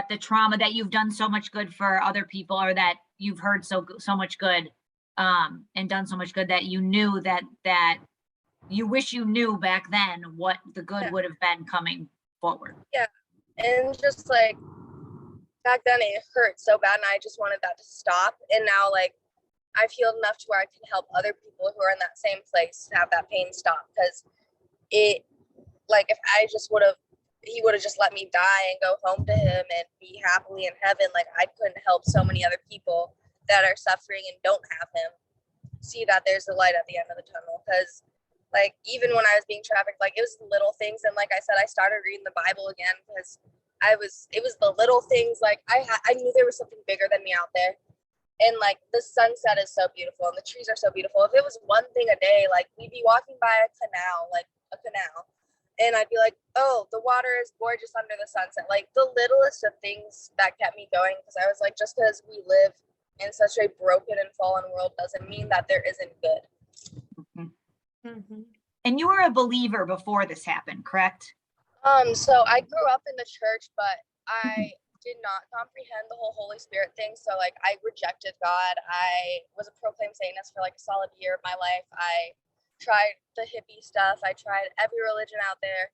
the trauma, that you've done so much good for other people, or that you've heard so much good and done so much good, that you knew that you wish you knew back then what the good would have been coming forward. Yeah, and just like back then it hurt so bad, and I just wanted that to stop. And now, like, I've healed enough to where I can help other people who are in that same place have that pain stop. Because it, like, if I just he would have just let me die and go home to him and be happily in heaven, like, I couldn't help so many other people that are suffering and don't have him see that there's a light at the end of the tunnel. Because, like, even when I was being trafficked, like, it was little things. And like I said, I started reading the Bible again because it was the little things. Like, I knew there was something bigger than me out there. And like, the sunset is so beautiful and the trees are so beautiful. If it was one thing a day, like, we'd be walking by a canal, and I'd be like, oh, the water is gorgeous under the sunset. Like, the littlest of things that kept me going, because I was like, just because we live in such a broken and fallen world doesn't mean that there isn't good. Mm-hmm. And you were a believer before this happened, correct? So I grew up in the church, but I did not comprehend the whole Holy Spirit thing. So, like, I rejected God. I was a proclaimed Satanist for like a solid year of my life. I tried the hippie stuff. I tried every religion out there.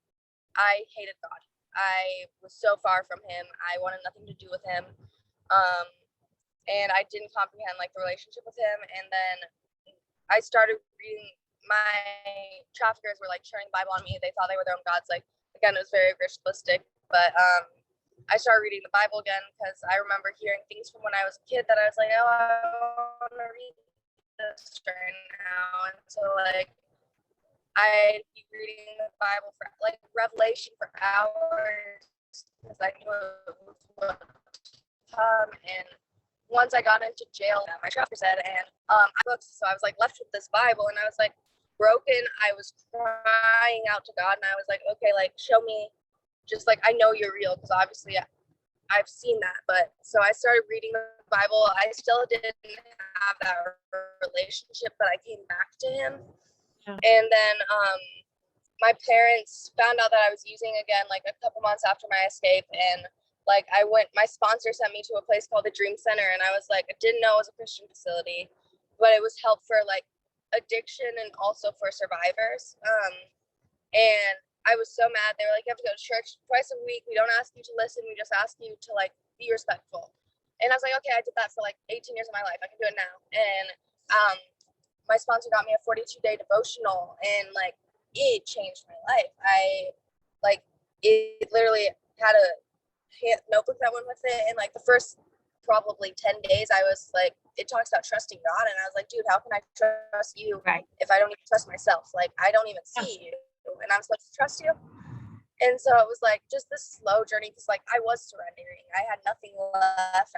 I hated God. I was so far from him. I wanted nothing to do with him. And I didn't comprehend like the relationship with him. And then I started reading. My traffickers were like sharing the Bible on me. They thought they were their own gods. Like, again, it was very ritualistic. But I started reading the Bible again because I remember hearing things from when I was a kid that I was like, oh, I want to read this right now. And so, like, I'd be reading the Bible for like Revelation for hours because I knew it was what come. And once I got into jail, my trafficker said, and I looked, so I was like left with this Bible, and I was like broken. I was crying out to God, and I was like, okay, like, show me, just like, I know you're real, because obviously I've seen that. But so I started reading the Bible. I still didn't have that relationship, but I came back to him. Yeah. And then my parents found out that I was using again, like, a couple months after my escape. And like, my sponsor sent me to a place called the Dream Center. And I was like, I didn't know it was a Christian facility, but it was help for like addiction and also for survivors. And I was so mad. They were like, you have to go to church twice a week. We don't ask you to listen. We just ask you to like be respectful. And I was like, okay, I did that for like 18 years of my life. I can do it now. And my sponsor got me a 42-day devotional, and like, it changed my life. It literally had a notebook that went with it. And like the first probably 10 days, I was like, it talks about trusting God. And I was like, dude, how can I trust you if I don't even trust myself? Like, I don't even see you, and I'm supposed to trust you. And so it was like just this slow journey, because like I was surrendering. I had nothing left.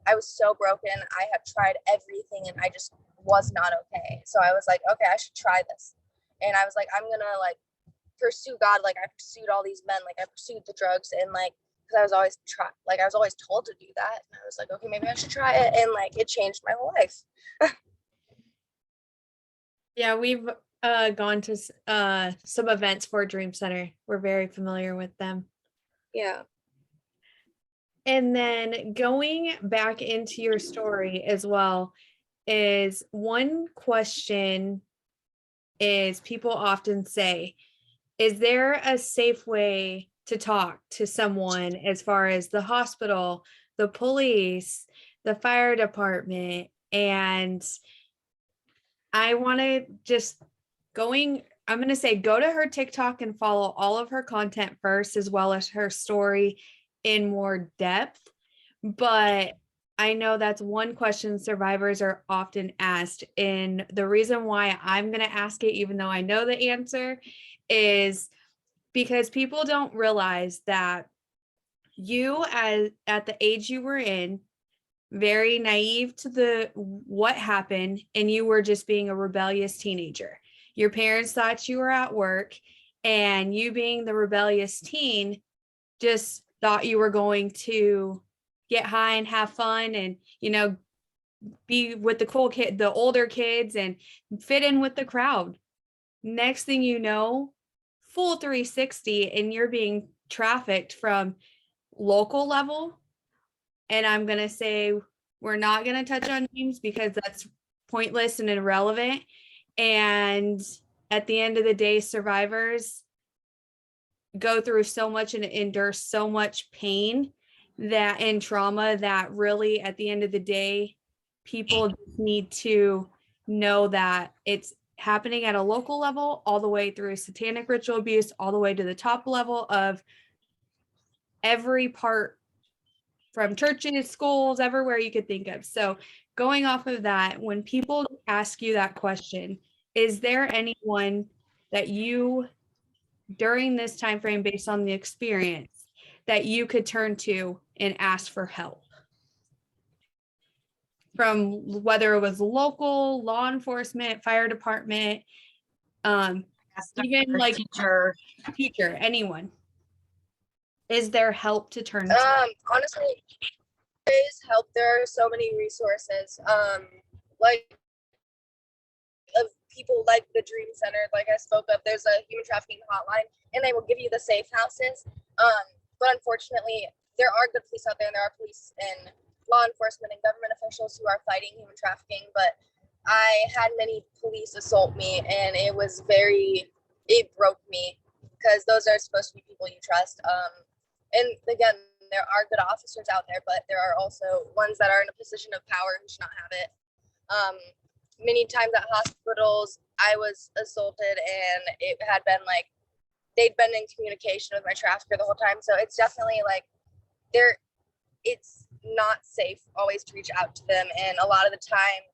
I was so broken. I had tried everything and I just was not okay. So I was like, okay, I should try this. And I was like, I'm gonna like pursue God. Like, I pursued all these men. Like, I pursued the drugs, and like, because I was always told to do that. And I was like, okay, maybe I should try it. And like, it changed my whole life. Yeah, we've gone to some events for Dream Center. We're very familiar with them. Yeah. And then going back into your story as well, is one question is people often say, is there a safe way to talk to someone as far as the hospital, the police, the fire department? And I want to just I'm going to say, go to her TikTok and follow all of her content first, as well as her story in more depth. But I know that's one question survivors are often asked. And the reason why I'm going to ask it, even though I know the answer, is because people don't realize that you, as at the age you were in, very naive to the what happened, and you were just being a rebellious teenager. Your parents thought you were at work, and you, being the rebellious teen, just thought you were going to get high and have fun and, be with the cool kid, the older kids, and fit in with the crowd. Next thing you know, full 360, and you're being trafficked from local level. And I'm going to say, we're not going to touch on names because that's pointless and irrelevant. And at the end of the day, survivors go through so much and endure so much pain that and trauma that really, at the end of the day, people need to know that it's happening at a local level, all the way through satanic ritual abuse, all the way to the top level of every part, from churches, schools, everywhere you could think of. So going off of that, when people ask you that question, is there anyone that you, during this time frame, based on the experience, that you could turn to and ask for help? From whether it was local, law enforcement, fire department, even like teacher, anyone. Is there help to turn to? Honestly, there is help. There are so many resources. Like of people like the Dream Center, like I spoke of. There's a human trafficking hotline, and they will give you the safe houses. But unfortunately, there are good police out there, and there are police and law enforcement and government officials who are fighting human trafficking. But I had many police assault me, and it broke me, because those are supposed to be people you trust. And again, there are good officers out there, but there are also ones that are in a position of power who should not have it. Many times at hospitals, I was assaulted, and it had been like they'd been in communication with my trafficker the whole time. So it's definitely like it's not safe always to reach out to them. And a lot of the time,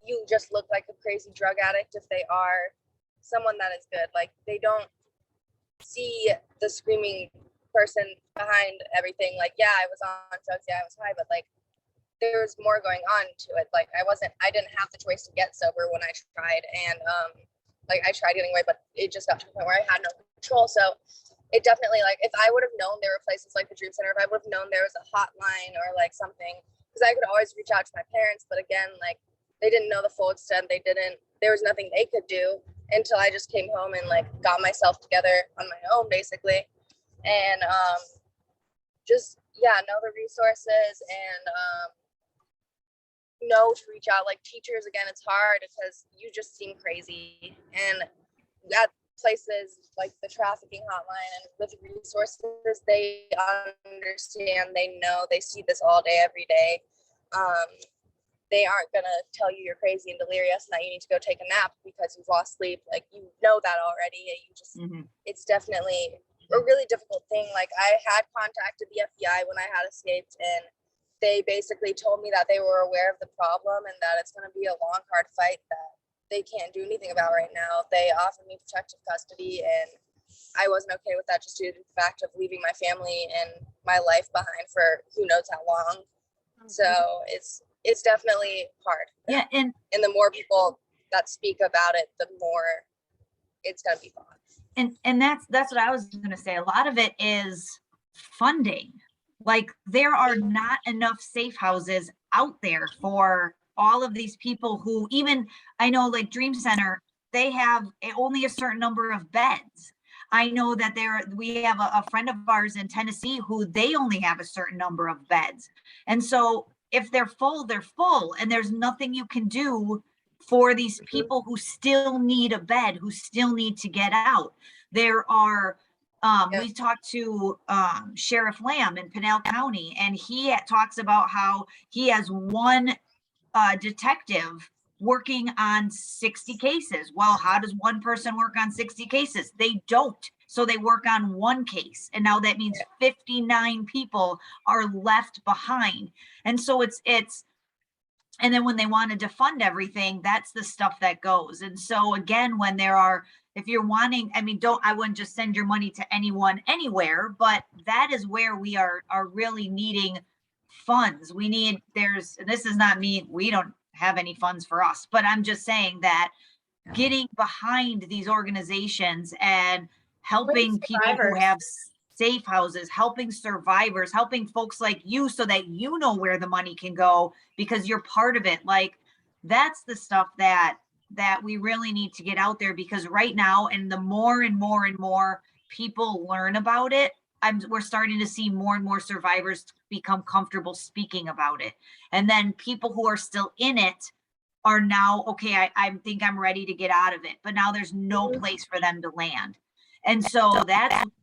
you just look like a crazy drug addict if they are someone that is good. Like, they don't see the screaming person behind everything. Like, yeah, I was on drugs, yeah, I was high, but like there's more going on to it. Like, I didn't have the choice to get sober when I tried, and like I tried getting away, but it just got to a point where I had no control. So it definitely, like, if I would have known there were places like the Dream Center, if I would have known there was a hotline or like something, because I could always reach out to my parents, but again, like, they didn't know the full extent. There was nothing they could do until I just came home and like got myself together on my own, basically. And just, yeah, know the resources, and know to reach out. Like, teachers, again, it's hard because you just seem crazy. And at places like the trafficking hotline and with resources, they understand, they know, they see this all day, every day. They aren't going to tell you you're crazy and delirious and that you need to go take a nap because you've lost sleep. Like, you know that already. You just, It's definitely a really difficult thing. Like, I had contacted the FBI when I had escaped, and they basically told me that they were aware of the problem and that it's going to be a long, hard fight that they can't do anything about right now. They offered me protective custody, and I wasn't okay with that, just due to the fact of leaving my family and my life behind for who knows how long. So it's definitely hard. Yeah, and the more people that speak about it, the more it's going to be fun. And that's what I was going to say. A lot of it is funding. Like, there are not enough safe houses out there for all of these people who, even, I know, like Dream Center, they have only a certain number of beds. I know that we have a friend of ours in Tennessee who they only have a certain number of beds. And so if they're full, they're full, and there's nothing you can do for these people who still need a bed, who still need to get out. There are, we talked to Sheriff Lamb in Pinal County, and he talks about how he has one detective working on 60 cases. Well, how does one person work on 60 cases? They don't. So they work on one case, and now that means 59 people are left behind. And so it's, and then when they want to defund everything, that's the stuff that goes. And so again, when there are, if you're wanting, I mean, I wouldn't just send your money to anyone anywhere, but that is where we are really needing funds. We need, this is not me, we don't have any funds for us, but I'm just saying that getting behind these organizations and helping people who have safe houses, helping survivors, helping folks like you so that you know where the money can go because you're part of it. Like, that's the stuff that we really need to get out there, because right now, and the more and more and more people learn about it, we're starting to see more and more survivors become comfortable speaking about it. And then people who are still in it are now, okay, I think I'm ready to get out of it, but now there's no place for them to land. And so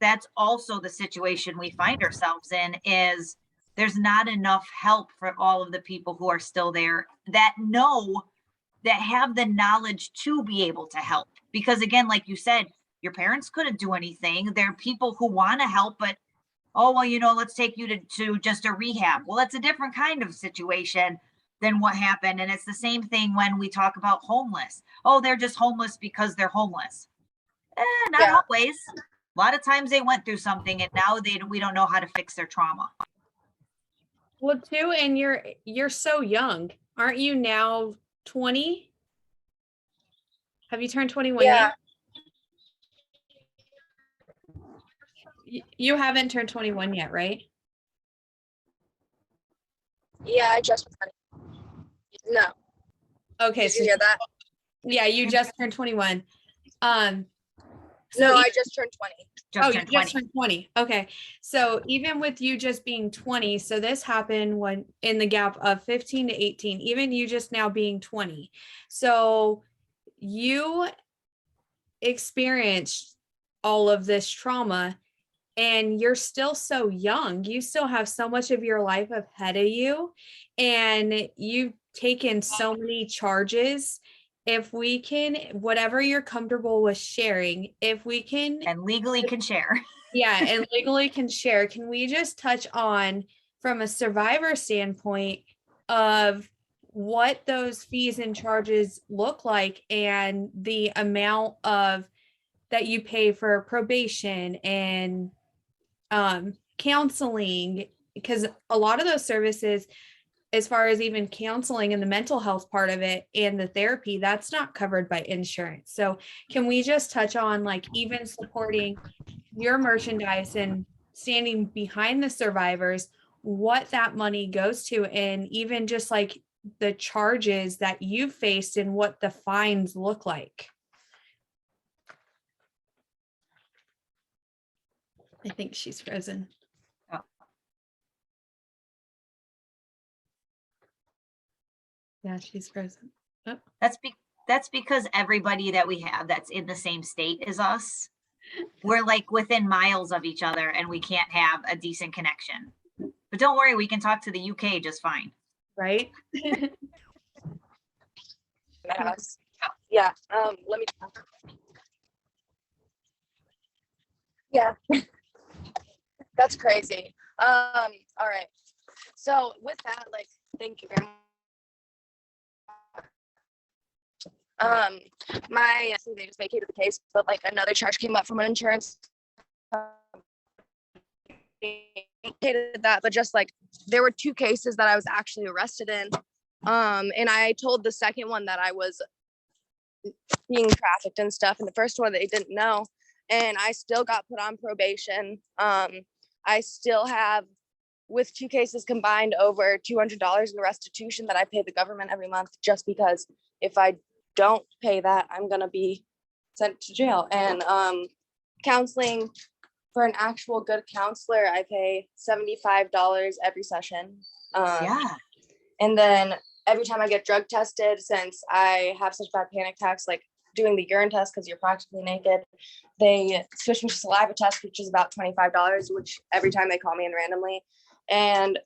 that's also the situation we find ourselves in, is there's not enough help for all of the people who are still there that have the knowledge to be able to help. Because again, like you said, your parents couldn't do anything. There are people who want to help, but, oh, well, let's take you to just a rehab. Well, that's a different kind of situation than what happened. And it's the same thing when we talk about homeless. Oh, they're just homeless because they're homeless. Not always. A lot of times they went through something, and now we don't know how to fix their trauma. Well, too, and you're so young. Aren't you now 20? Have you turned 21 yet? You haven't turned 21 yet, right? Yeah, I just was 20. No. Okay. Did you hear that? Yeah, you just turned 21. No, I just turned 20. You just turned 20. Okay. So even with you just being 20, so this happened when in the gap of 15 to 18, even you just now being 20. So you experienced all of this trauma, and you're still so young. You still have so much of your life ahead of you, and you've taken so many charges. If we can, whatever you're comfortable with sharing, if we can, and legally can share. Yeah, and legally can share. Can we just touch on, from a survivor standpoint, of what those fees and charges look like, and the amount of that you pay for probation and counseling? Because a lot of those services, as far as even counseling and the mental health part of it and the therapy, that's not covered by insurance. So can we just touch on, like, even supporting your merchandise and standing behind the survivors, what that money goes to, and even just like the charges that you've faced and what the fines look like? I think she's frozen. Yeah, she's frozen. Oh. That's because everybody that we have that's in the same state as us, we're like within miles of each other, and we can't have a decent connection. But don't worry, we can talk to the UK just fine. Right? Yeah. Let me. Yeah. That's crazy. All right. So with that, like, thank you very much. They just vacated the case, but like another charge came up from an insurance. Vacated that, but just like there were two cases that I was actually arrested in. And I told the second one that I was being trafficked and stuff, and the first one they didn't know, and I still got put on probation. I still have, with two cases combined, over $200 in restitution that I pay the government every month, just because if I don't pay that, I'm gonna be sent to jail. And counseling, for an actual good counselor, I pay $75 every session. And then every time I get drug tested, since I have such bad panic attacks, like doing the urine test because you're practically naked, they switch me to saliva test, which is about $25, which every time they call me in randomly. And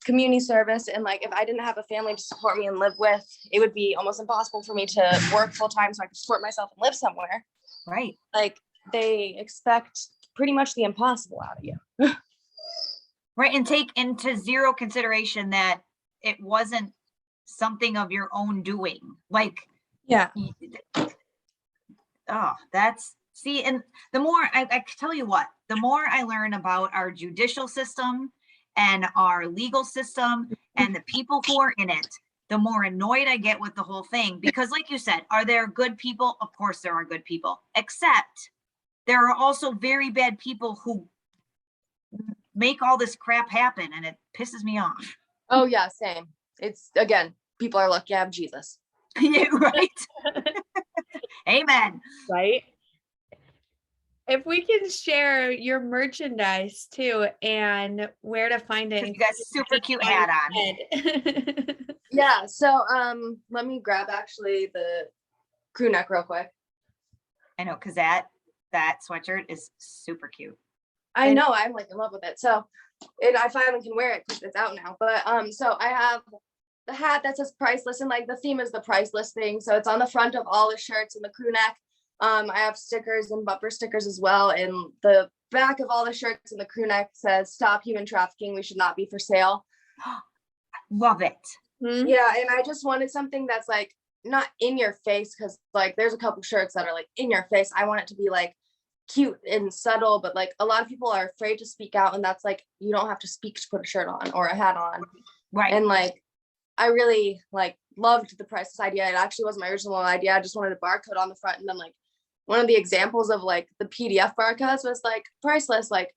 community service, and like if I didn't have a family to support me and live with, it would be almost impossible for me to work full time so I could support myself and live somewhere. Right. Like they expect pretty much the impossible out of you. Right. And take into zero consideration that it wasn't something of your own doing. Like, Yeah. oh, see, and the more I tell you what, the more I learn about our judicial system and our legal system and the people who are in it, the more annoyed I get with the whole thing. Because like you said, are there good people? Of course there are good people, except there are also very bad people who make all this crap happen, and it pisses me off. Oh yeah, same. It's, again, people are lucky I have Jesus. Yeah, right. Amen. Right. If we can share your merchandise too and where to find it. You got a super cute hat on. Yeah, so let me grab actually the crew neck real quick. I know, because that sweatshirt is super cute. I know, I'm like in love with it. So, and I finally can wear it because it's out now. But so I have the hat that says priceless, and like the theme is the priceless thing. So it's on the front of all the shirts and the crew neck. I have stickers and bumper stickers as well. And the back of all the shirts and the crew neck says "Stop human trafficking. We should not be for sale." Love it. Hmm? Yeah, and I just wanted something that's like not in your face, because like there's a couple shirts that are like in your face. I want it to be like cute and subtle, but like a lot of people are afraid to speak out, and that's like, you don't have to speak to put a shirt on or a hat on. Right. And like I really like loved the priceless idea. It actually wasn't my original idea. I just wanted a barcode on the front, and then like one of the examples of like the PDF barcodes was like priceless like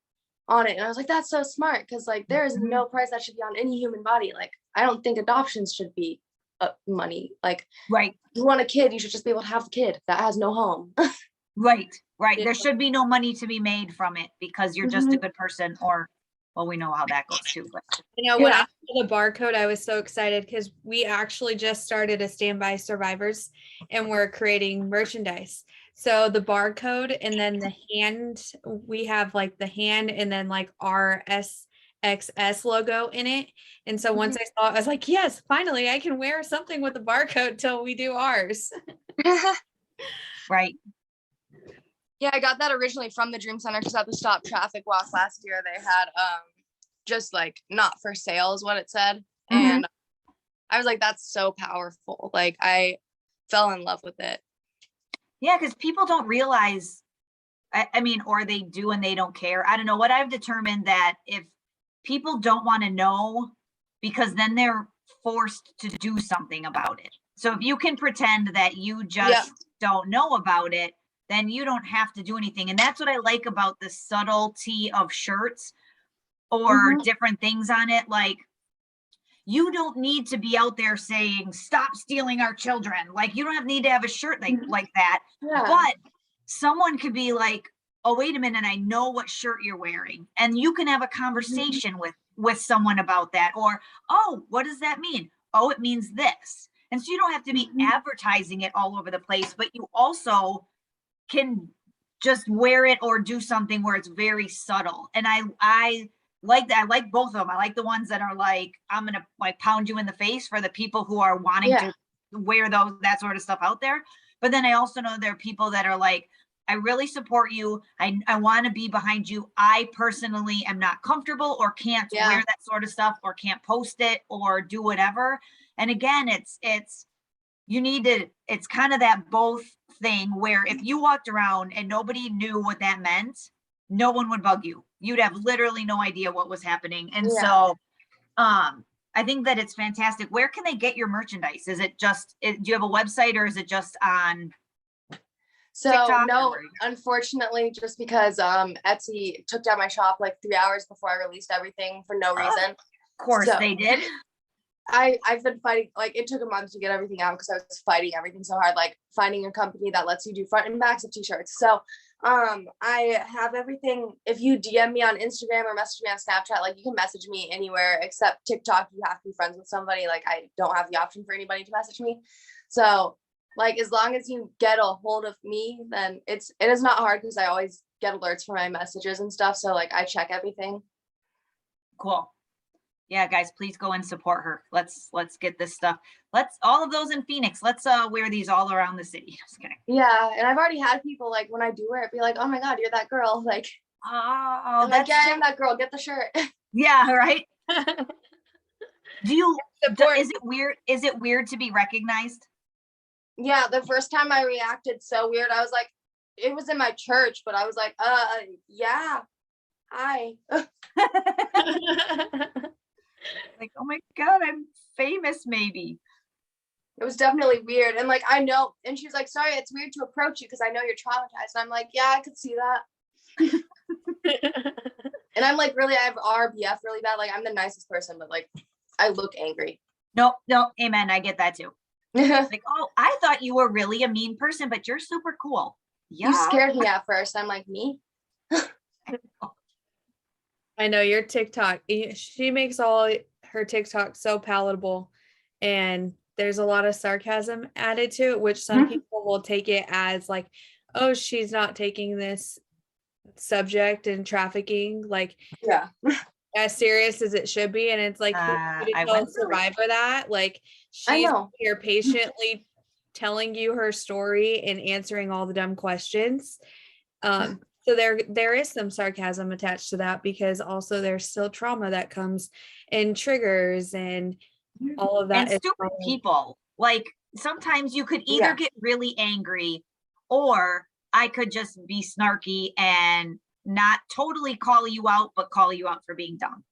on it, and I was like, that's so smart, because like there is no price that should be on any human body. Like I don't think adoptions should be money. Like, right. You want a kid, you should just be able to have the kid that has no home. Right. Yeah. There should be no money to be made from it because you're just a good person, or, well, we know how that goes too. But You know, when I saw the barcode, I was so excited because we actually just started a Standby Survivors and we're creating merchandise. So the barcode and then the hand, we have like the hand and then like RSXS logo in it. And so once I saw it, I was like, yes, finally I can wear something with the barcode till we do ours. right. Yeah, I got that originally from the Dream Center, because at the Stop Traffic Walk last year, they had just like not for sale is what it said. And I was like, that's so powerful. Like I fell in love with it. Yeah, because people don't realize, I mean, or they do and they don't care. I don't know. What I've determined that if people don't want to know, because then they're forced to do something about it. So if you can pretend that you just don't know about it, then you don't have to do anything. And that's what I like about the subtlety of shirts or different things on it. Like, you don't need to be out there saying, stop stealing our children. Like, you don't need to have a shirt like that. Yeah. But someone could be like, oh, wait a minute, I know what shirt you're wearing. And you can have a conversation with someone about that. Or, oh, what does that mean? Oh, it means this. And so you don't have to be advertising it all over the place, but you also can just wear it or do something where it's very subtle. And I like that. I like both of them. I like the ones that are like, I'm gonna like pound you in the face, for the people who are wanting to wear that sort of stuff out there. But then I also know there are people that are like, I really support you. I want to be behind you. I personally am not comfortable or can't wear that sort of stuff, or can't post it or do whatever. And again, it's you need to, it's kind of that both thing, where if you walked around and nobody knew what that meant, no one would bug you. You'd have literally no idea what was happening. And so I think that it's fantastic. Where can they get your merchandise? Is it just, do you have a website, or is it just on TikTok? No, unfortunately, just because Etsy took down my shop like 3 hours before I released everything for no reason. Of course they did. I've been fighting, like it took a month to get everything out because I was fighting everything so hard, like finding a company that lets you do front and backs of t-shirts. So I have everything. If you DM me on Instagram or message me on Snapchat, like you can message me anywhere except TikTok. You have to be friends with somebody. Like I don't have the option for anybody to message me. So like as long as you get a hold of me, then it is not hard, because I always get alerts for my messages and stuff. So like I check everything. Cool. Yeah, guys, please go and support her. Let's get this stuff. Let's all of those in Phoenix. Let's wear these all around the city. Just kidding. Yeah, and I've already had people like when I do wear it be like, "Oh my God, you're that girl!" Like, Oh, I'm like, yeah, I am that girl. Get the shirt. Yeah, right. Do you? Support. Is it weird? Is it weird to be recognized? Yeah, the first time I reacted so weird. I was like, it was in my church, but I was like, yeah, hi. Like, oh my God, I'm famous, maybe. It was definitely weird. And like, I know, and she's like, sorry, it's weird to approach you because I know you're traumatized. And I'm like, yeah, I could see that. And I'm like, really, I have RBF really bad. Like, I'm the nicest person, but like, I look angry. No, amen. I get that too. Like, oh, I thought you were really a mean person, but you're super cool. Yeah. You scared me at first. I'm like, me? I know your TikTok. She makes all her TikTok so palatable, and there's a lot of sarcasm added to it, which some people will take it as like, oh, she's not taking this subject and trafficking like as serious as it should be. And it's like, I tell a went through it. survivor that like I she's know. here patiently telling you her story and answering all the dumb questions. So there is some sarcasm attached to that because also there's still trauma that comes and triggers and all of that. And stupid people. Like sometimes you could either get really angry or I could just be snarky and not totally call you out, but call you out for being dumb.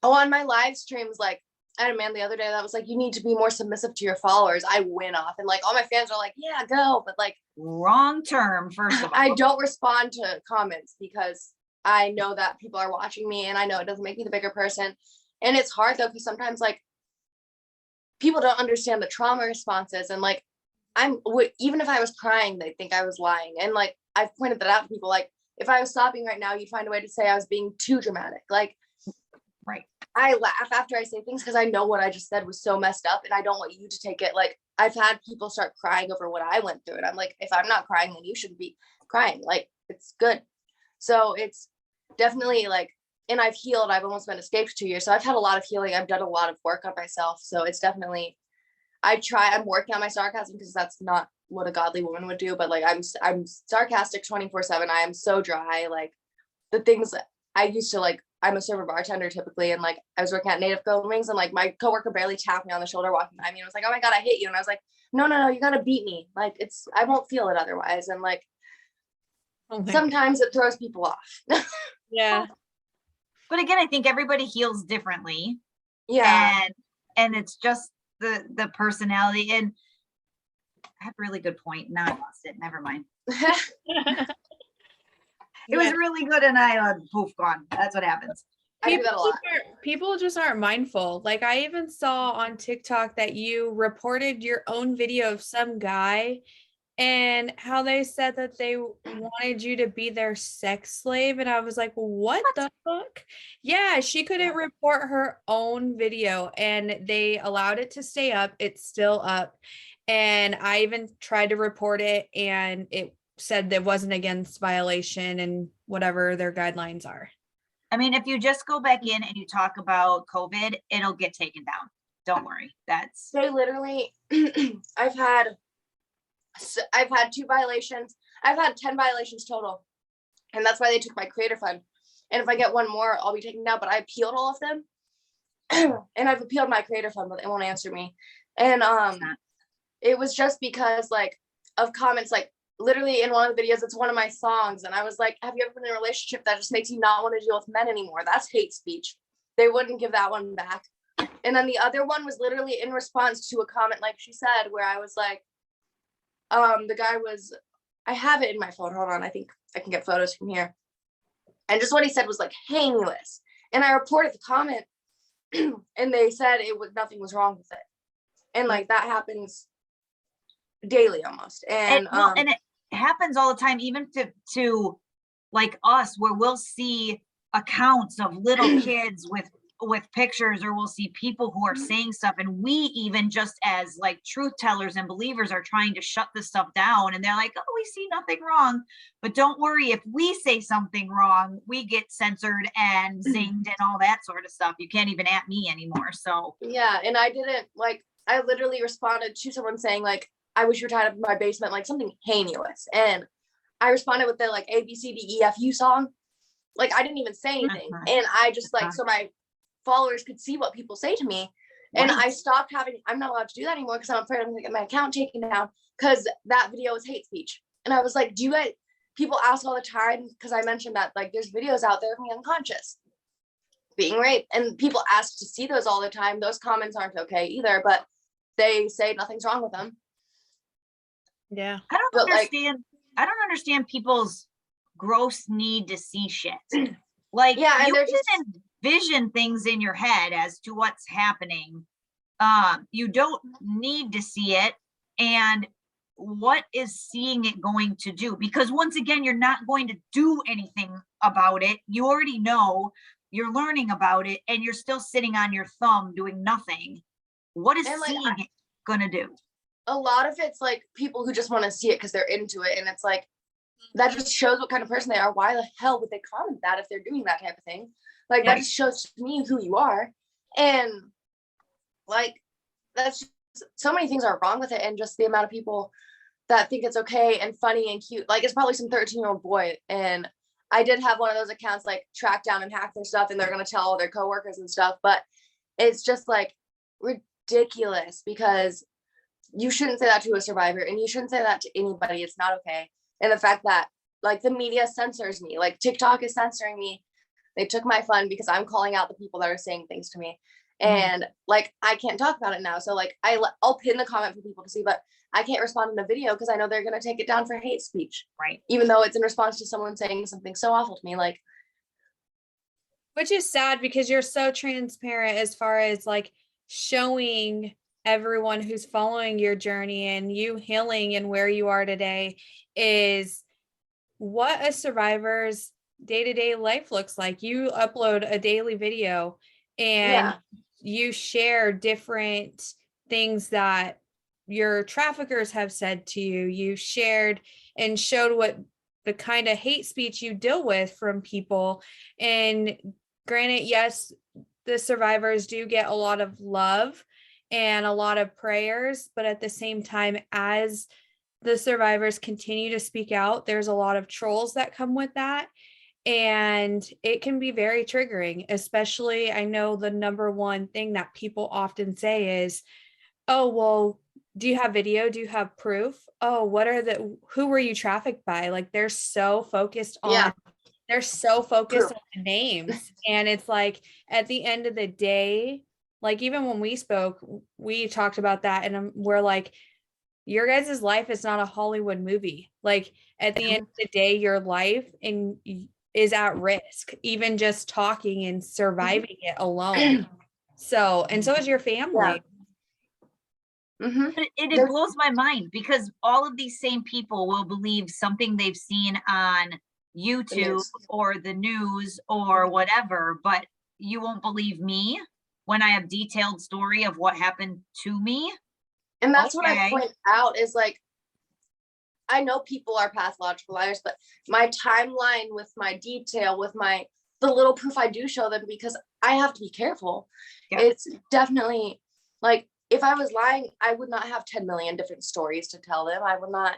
Oh, on my live streams, like I had a man the other day that was like, you need to be more submissive to your followers. I went off and like all my fans are like, yeah, go. But like wrong term, first of all. I don't respond to comments because I know that people are watching me and I know it doesn't make me the bigger person. And it's hard though, because sometimes like people don't understand the trauma responses. And like, even if I was crying, they think I was lying. And like, I've pointed that out to people. Like if I was sobbing right now, you'd find a way to say I was being too dramatic. Like, right. I laugh after I say things because I know what I just said was so messed up and I don't want you to take it. Like I've had people start crying over what I went through. And I'm like, if I'm not crying, then you shouldn't be crying. Like it's good. So it's definitely like, and I've healed. I've almost been escaped 2 years. So I've had a lot of healing. I've done a lot of work on myself. So it's definitely, I'm working on my sarcasm because that's not what a godly woman would do. But like, I'm sarcastic 24/7. I am so dry. Like the things that I used to like, I'm a server bartender typically. And like, I was working at Native Golden Wings and like my coworker barely tapped me on the shoulder walking by me. And I was like, oh my God, I hate you. And I was like, no, you got to beat me. Like I won't feel it otherwise. And like, sometimes it throws people off. Yeah. But again, I think everybody heals differently. Yeah. And it's just the personality. And I have a really good point. Now I lost it. Never mind. It was really good and I poof, gone. That's what happens. I do that a lot. People just aren't mindful. Like I even saw on TikTok that you reported your own video of some guy and how they said that they wanted you to be their sex slave. And I was like, what the fuck? Yeah, she couldn't report her own video and they allowed it to stay up. It's still up. And I even tried to report it and it said that wasn't against violation and whatever their guidelines are. I mean, if you just go back in and you talk about COVID, it'll get taken down. Don't worry. They literally, I've had 2 violations. I've had 10 violations total. And that's why they took my creator fund. And if I get one more, I'll be taken down, but I appealed all of them. And I've appealed my creator fund, but they won't answer me. And it was just because like of comments, like literally in one of the videos, it's one of my songs. And I was like, have you ever been in a relationship that just makes you not want to deal with men anymore? That's hate speech. They wouldn't give that one back. And then the other one was literally in response to a comment, like she said, where I was like, the guy was, I have it in my phone. Hold on. I think I can get photos from here. And just what he said was like heinous. And I reported the comment and they said nothing was wrong with it. And like that happens daily almost. And it happens all the time, even to like us, where we'll see accounts of little kids with with pictures, or we'll see people who are saying stuff, and we even just as like truth tellers and believers are trying to shut this stuff down, and they're like, oh, we see nothing wrong. But don't worry, if we say something wrong, we get censored and zinged and all that sort of stuff. You can't even at me anymore. So yeah, and I didn't like, I literally responded to someone saying like, I wish you were tied up in my basement, like something heinous, and I responded with the like ABCDEFU song. Like I didn't even say anything, and I just like, so my followers could see what people say to me, and I stopped having, I'm not allowed to do that anymore because I'm afraid I'm gonna get my account taken down because that video is hate speech. And I was like, do you guys, people ask all the time, because I mentioned that like there's videos out there of me unconscious being raped, and people ask to see those all the time. Those comments aren't okay either, but they say nothing's wrong with them. Yeah. I don't understand people's gross need to see shit. Like, yeah, and you they're can just envision things in your head as to what's happening. You don't need to see it. And what is seeing it going to do? Because once again, you're not going to do anything about it. You already know, you're learning about it, and you're still sitting on your thumb doing nothing. What is like, seeing it gonna do? a lot of it's like people who just want to see it because they're into it, and it's like that just shows what kind of person they are. Why the hell would they comment that if they're doing that type of thing? Like that just shows to me who you are. And like that's just, so many things are wrong with it, and just the amount of people that think it's okay and funny and cute. Like it's probably some 13-year-old boy, and I did have one of those accounts like track down and hack their stuff, and they're going to tell all their coworkers and stuff, but it's just like ridiculous, because you shouldn't say that to a survivor, and you shouldn't say that to anybody. It's not okay. And the fact that like the media censors me, like TikTok is censoring me. They took my fun because I'm calling out the people that are saying things to me. And like, I can't talk about it now. So like, I'll pin the comment for people to see, but I can't respond in a video because I know they're going to take it down for hate speech. Right. Even though it's in response to someone saying something so awful to me, like. Which is sad because you're so transparent as far as like showing everyone who's following your journey and you healing and where you are today is what a survivor's day-to-day life looks like. You upload a daily video and you share different things that your traffickers have said to you. You shared and showed what the kind of hate speech you deal with from people. And granted, yes, the survivors do get a lot of love and a lot of prayers, but at the same time, as the survivors continue to speak out, there's a lot of trolls that come with that. And it can be very triggering, especially I know the number one thing that people often say is, oh, well, do you have video? Do you have proof? Oh, who were you trafficked by? Like they're so focused on, they're so focused on the names. And it's like, at the end of the day, like even when we spoke, we talked about that, and we're like, your guys' life is not a Hollywood movie. Like at the end of the day, your life is at risk, even just talking and surviving it alone. So, and so is your family. But it blows my mind, because all of these same people will believe something they've seen on YouTube or the news or whatever, but you won't believe me when I have detailed story of what happened to me. And that's what I point out is like, I know people are pathological liars, but my timeline with my detail, with the little proof I do show them, because I have to be careful. It's definitely like, if I was lying, I would not have 10 million different stories to tell them. I would not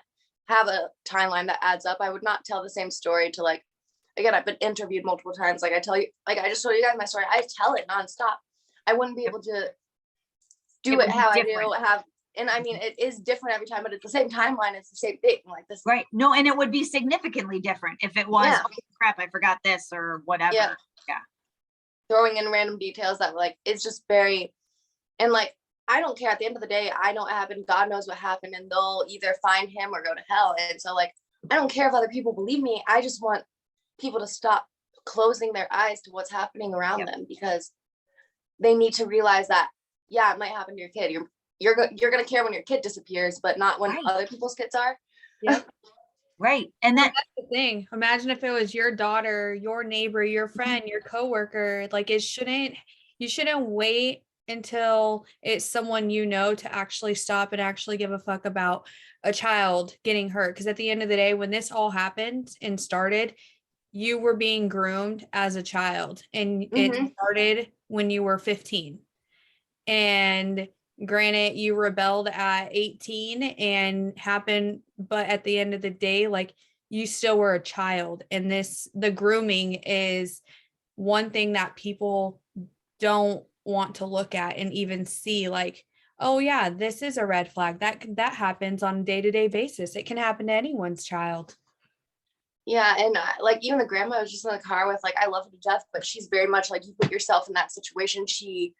have a timeline that adds up. I would not tell the same story to like, again, I've been interviewed multiple times. Like I tell you, like I just told you guys my story. I tell it nonstop. I wouldn't be able to do it how I do have. And I mean, it is different every time, but at the same timeline, it's the same thing. Like this. Right. No, and it would be significantly different if it was, oh, crap, I forgot this or whatever. Yeah. Throwing in random details that like, it's just very, and like, I don't care. At the end of the day, I know what happened. God knows what happened, and they'll either find him or go to hell. And so like, I don't care if other people believe me. I just want people to stop closing their eyes to what's happening around them, because they need to realize that, yeah, it might happen to your kid. You're going to care when your kid disappears, but not when other people's kids are. Yeah. Right. And that's the thing. Imagine if it was your daughter, your neighbor, your friend, your coworker. Like it shouldn't you shouldn't wait until it's someone you know to actually stop and actually give a fuck about a child getting hurt. Because at the end of the day, when this all happened and started, you were being groomed as a child, and it started when you were 15. And granted, you rebelled at 18 and happened, but at the end of the day, like, you still were a child. And the grooming is one thing that people don't want to look at and even see, like, oh yeah, this is a red flag. That happens on a day-to-day basis. It can happen to anyone's child. Yeah, and like even the grandma I was just in the car with, like, I love her to death, but she's very much like, you put yourself in that situation. She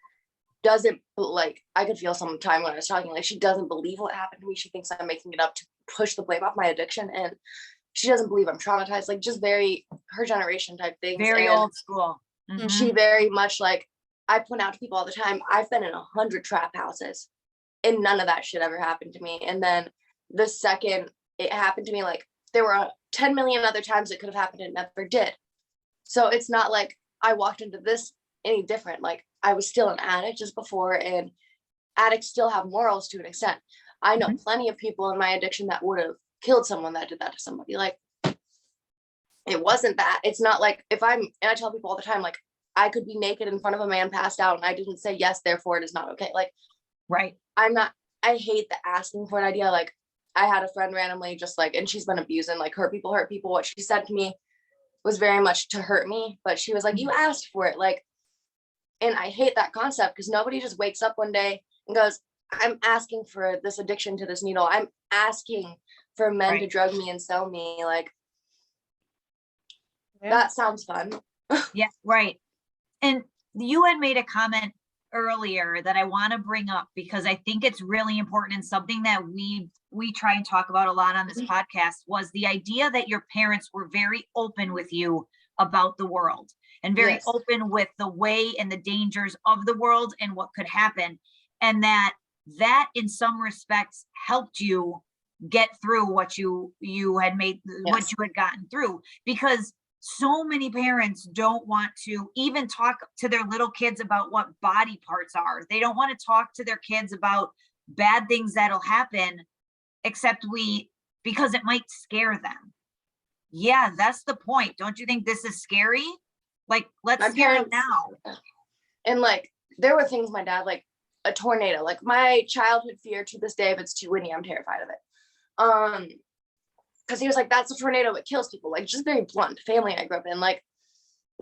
doesn't, like, I could feel some time when I was talking, like, she doesn't believe what happened to me. She thinks I'm making it up to push the blame off my addiction, and she doesn't believe I'm traumatized, like, just very her generation type things. Very and old school. she very much, like, I point out to people all the time, I've been in 100 trap houses and none of that shit ever happened to me. And then the second it happened to me, like, there were 10 million other times it could have happened and it never did. So it's not like I walked into this any different. Like, I was still an addict just before, and addicts still have morals to an extent. I know plenty of people in my addiction that would have killed someone that did that to somebody. Like, it wasn't that. It's not like and I tell people all the time, like, I could be naked in front of a man passed out and I didn't say yes, therefore it is not okay. Like, right. I hate the asking for an idea. Like, I had a friend randomly just like, and she's been abusing, like, hurt people. What she said to me was very much to hurt me, but she was like, you asked for it. Like, and I hate that concept, because nobody just wakes up one day and goes, I'm asking for this addiction to this needle. I'm asking for men to drug me and sell me. Like, that sounds fun. Yeah, right. And you had made a comment earlier that I want to bring up, because I think it's really important, and something that we try and talk about a lot on this podcast, was the idea that your parents were very open with you about the world, and very open with the way and the dangers of the world and what could happen. And that in some respects helped you get through what you had made, what you had gotten through, because so many parents don't want to even talk to their little kids about what body parts are. They don't want to talk to their kids about bad things that'll happen, except because it might scare them. Yeah, that's the point. Don't you think this is scary? Like, let's scare them now. And like, there were things my dad, like a tornado, like my childhood fear to this day, if it's too windy, I'm terrified of it. Because he was like, that's a tornado, it kills people. Like, just very blunt family I grew up in. Like,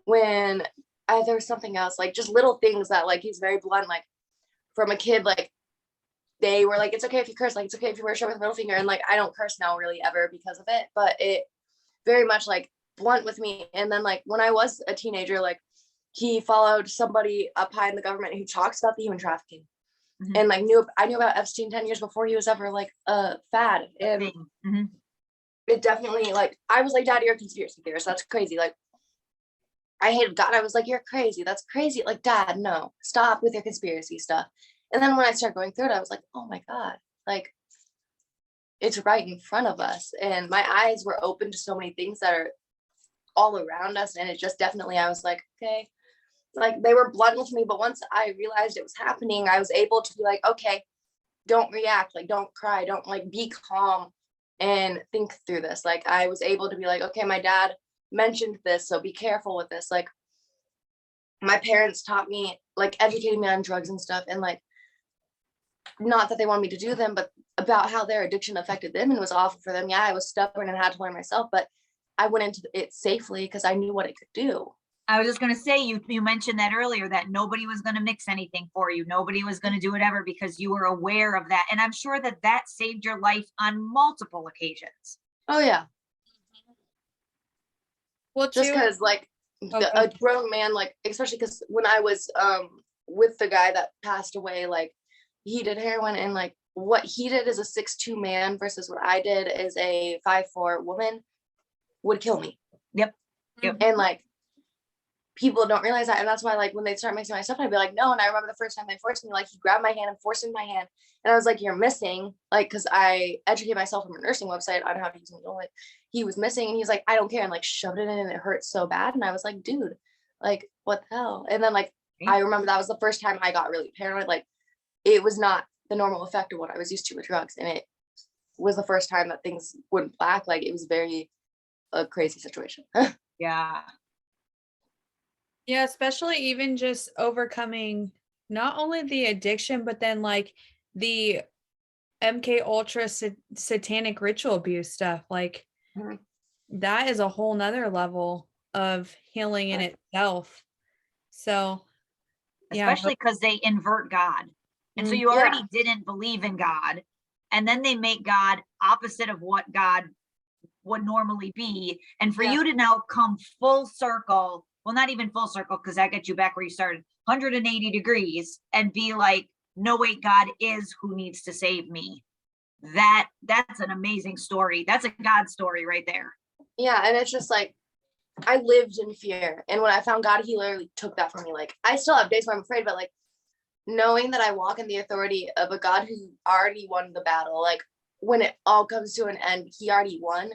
when there was something else, like just little things that, like, he's very blunt, like, from a kid, like, they were like, it's okay if you curse, like, it's okay if you wear a shirt with a middle finger. And like, I don't curse now really ever because of it, but it very much like blunt with me. And then like, when I was a teenager, like, he followed somebody up high in the government who talks about the human trafficking. And like, I knew about Epstein 10 years before he was ever like a fad. And it definitely, like, I was like, Dad, you're a conspiracy theorist. That's crazy. Like, I hated God. I was like, you're crazy. That's crazy. Like, Dad, no, stop with your conspiracy stuff. And then when I started going through it, I was like, oh my God, like, it's right in front of us. And my eyes were open to so many things that are all around us. And it just definitely, I was like, okay, like, they were blunt with me. But once I realized it was happening, I was able to be like, okay, don't react. Like, don't cry. Don't, like, be calm and think through this. Like, I was able to be like, okay, my dad mentioned this, so be careful with this. Like, my parents taught me, like, educating me on drugs and stuff, and like, not that they wanted me to do them, but about how their addiction affected them and was awful for them. Yeah, I was stubborn and had to learn myself, but I went into it safely because I knew what it could do. I was just going to say, you mentioned that earlier, that nobody was going to mix anything for you. Nobody was going to do whatever, because you were aware of that. And I'm sure that saved your life on multiple occasions. Oh yeah. Well, just because like a grown man, like, especially because when I was with the guy that passed away, like, he did heroin, and like, what he did as a 6'2" man versus what I did as a 5'4" woman would kill me. Yep. And like, people don't realize that. And that's why, like, when they start mixing my stuff, I'd be like, no. And I remember the first time they forced me, like, he grabbed my hand and forced in my hand. And I was like, you're missing. Like, because I educated myself from a nursing website on how to use needle. Like, he was missing, and he's like, I don't care. And like, shoved it in, and it hurt so bad. And I was like, dude, like, what the hell? And then like, I remember that was the first time I got really paranoid. Like, it was not the normal effect of what I was used to with drugs. And it was the first time that things went black. Like, it was a crazy situation. Yeah. Yeah, especially even just overcoming not only the addiction, but then like the MK Ultra satanic ritual abuse stuff. Like Mhm. that is a whole nother level of healing in itself. So yeah, Especially because they invert God. And so you Yeah. already didn't believe in God. And then they make God opposite of what God would normally be. And for Yeah. you to now come full circle, well, not even full circle, because that gets you back where you started, 180 degrees, and be like, no, wait, God is who needs to save me. That's an amazing story. That's a God story right there. Yeah. And it's just like, I lived in fear. And when I found God, he literally took that from me. Like, I still have days where I'm afraid, but like, knowing that I walk in the authority of a God who already won the battle, like when it all comes to an end, he already won,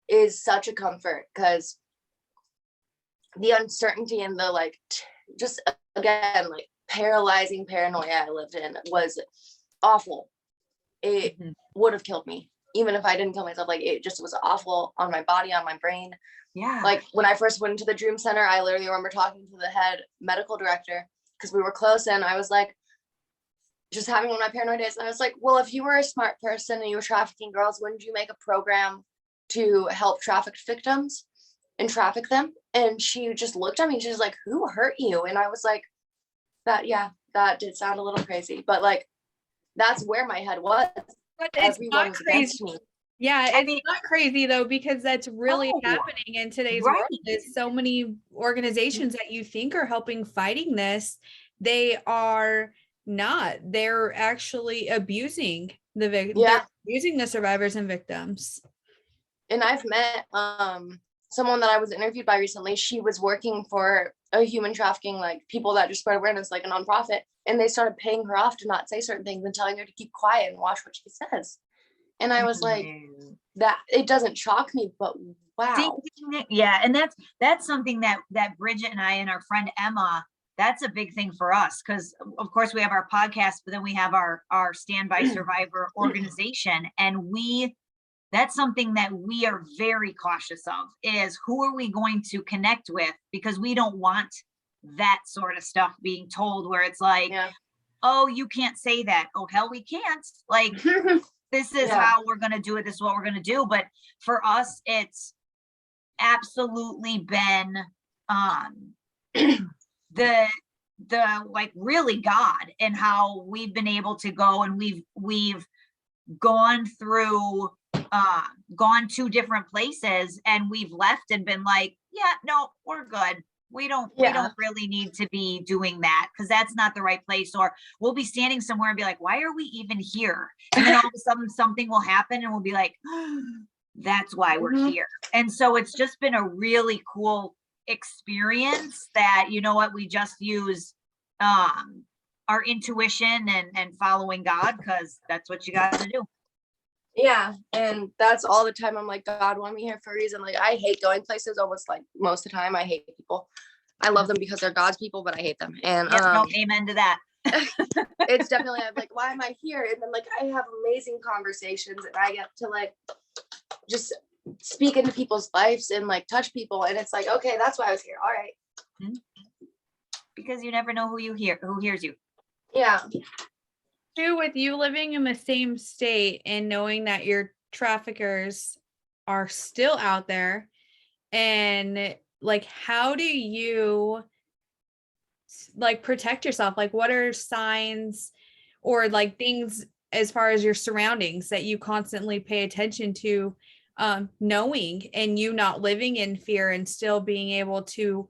is such a comfort, because the uncertainty and the like, just again, like paralyzing paranoia I lived in was awful. It would have killed me, even if I didn't kill myself. Like, it just was awful on my body, on my brain. Yeah. Like, when I first went into the Dream Center, I literally remember talking to the head medical director, because we were close, and I was like, just having one of my paranoid days. And I was like, well, if you were a smart person and you were trafficking girls, wouldn't you make a program to help trafficked victims and traffic them? And she just looked at me and she was like, who hurt you? And I was like, that did sound a little crazy, but like, that's where my head was. but it's Everyone not was crazy. against me. Yeah, I it's mean- not crazy though, because that's really No. happening in today's Right. world. There's so many organizations that you think are helping fighting this. They are not. They're actually abusing the Yeah. abusing the survivors and victims. And I've met someone that I was interviewed by recently. She was working for a human trafficking, like people that just spread awareness, like a nonprofit, and they started paying her off to not say certain things and telling her to keep quiet and watch what she says. And I was like, that it doesn't shock me, but wow. Yeah, and that's something that Bridget and I and our friend Emma, that's a big thing for us, because of course we have our podcast, but then we have our Standby Survivor organization, and that's something that we are very cautious of, is who are we going to connect with, because we don't want that sort of stuff being told where it's like, oh, you can't say that. Oh, hell, we can't. Like, this is how we're going to do it. This is what we're going to do. But for us, it's absolutely been the like really God, and how we've been able to go, and we've gone through gone to different places, and we've left and been like, yeah, no, we're good. We don't really need to be doing that, because that's not the right place. Or we'll be standing somewhere and be like, why are we even here? And then all of a sudden something will happen and we'll be like, that's why we're here. And so it's just been a really cool experience that, you know what, we just use our intuition and following God, because that's what you got to do. Yeah, and that's all the time. I'm like, God wanted me here for a reason. Like, I hate going places almost, like most of the time. I hate people. I love them because they're God's people, but I hate them. And amen to that. It's definitely, I'm like, why am I here? And then like, I have amazing conversations, and I get to like just speak into people's lives and like touch people. And it's like, okay, that's why I was here. All right. Because you never know who hears you. Yeah. Too, with you living in the same state and knowing that your traffickers are still out there, and like, how do you like protect yourself? Like, what are signs or like things as far as your surroundings that you constantly pay attention to, knowing, and you not living in fear and still being able to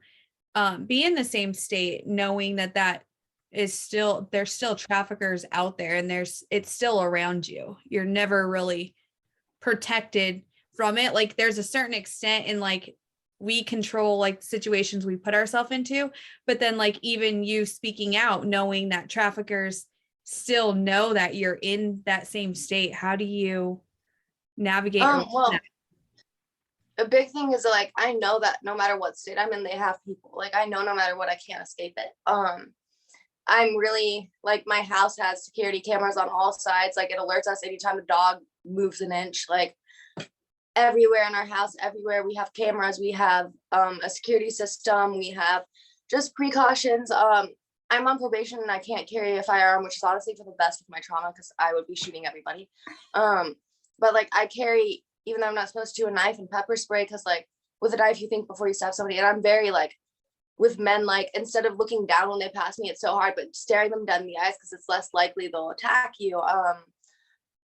be in the same state, knowing that is still, there's still traffickers out there, and it's still around you. You're never really protected from it. Like, there's a certain extent, and like we control like situations we put ourselves into, but then like even you speaking out, knowing that traffickers still know that you're in that same state, how do you navigate Well, that? a big thing is like, I know that no matter what state I'm in, they have people. Like, I know no matter what, I can't escape it. I'm really, like, my house has security cameras on all sides. Like, it alerts us anytime the dog moves an inch. Like, everywhere in our house, everywhere we have cameras, we have a security system, we have just precautions. I'm on probation and I can't carry a firearm, which is honestly for the best with my trauma because I would be shooting everybody. But like, I carry, even though I'm not supposed to, a knife and pepper spray, because like with a knife you think before you stab somebody. And I'm very like, with men, like, instead of looking down when they pass me, it's so hard, but staring them dead in the eyes because it's less likely they'll attack you.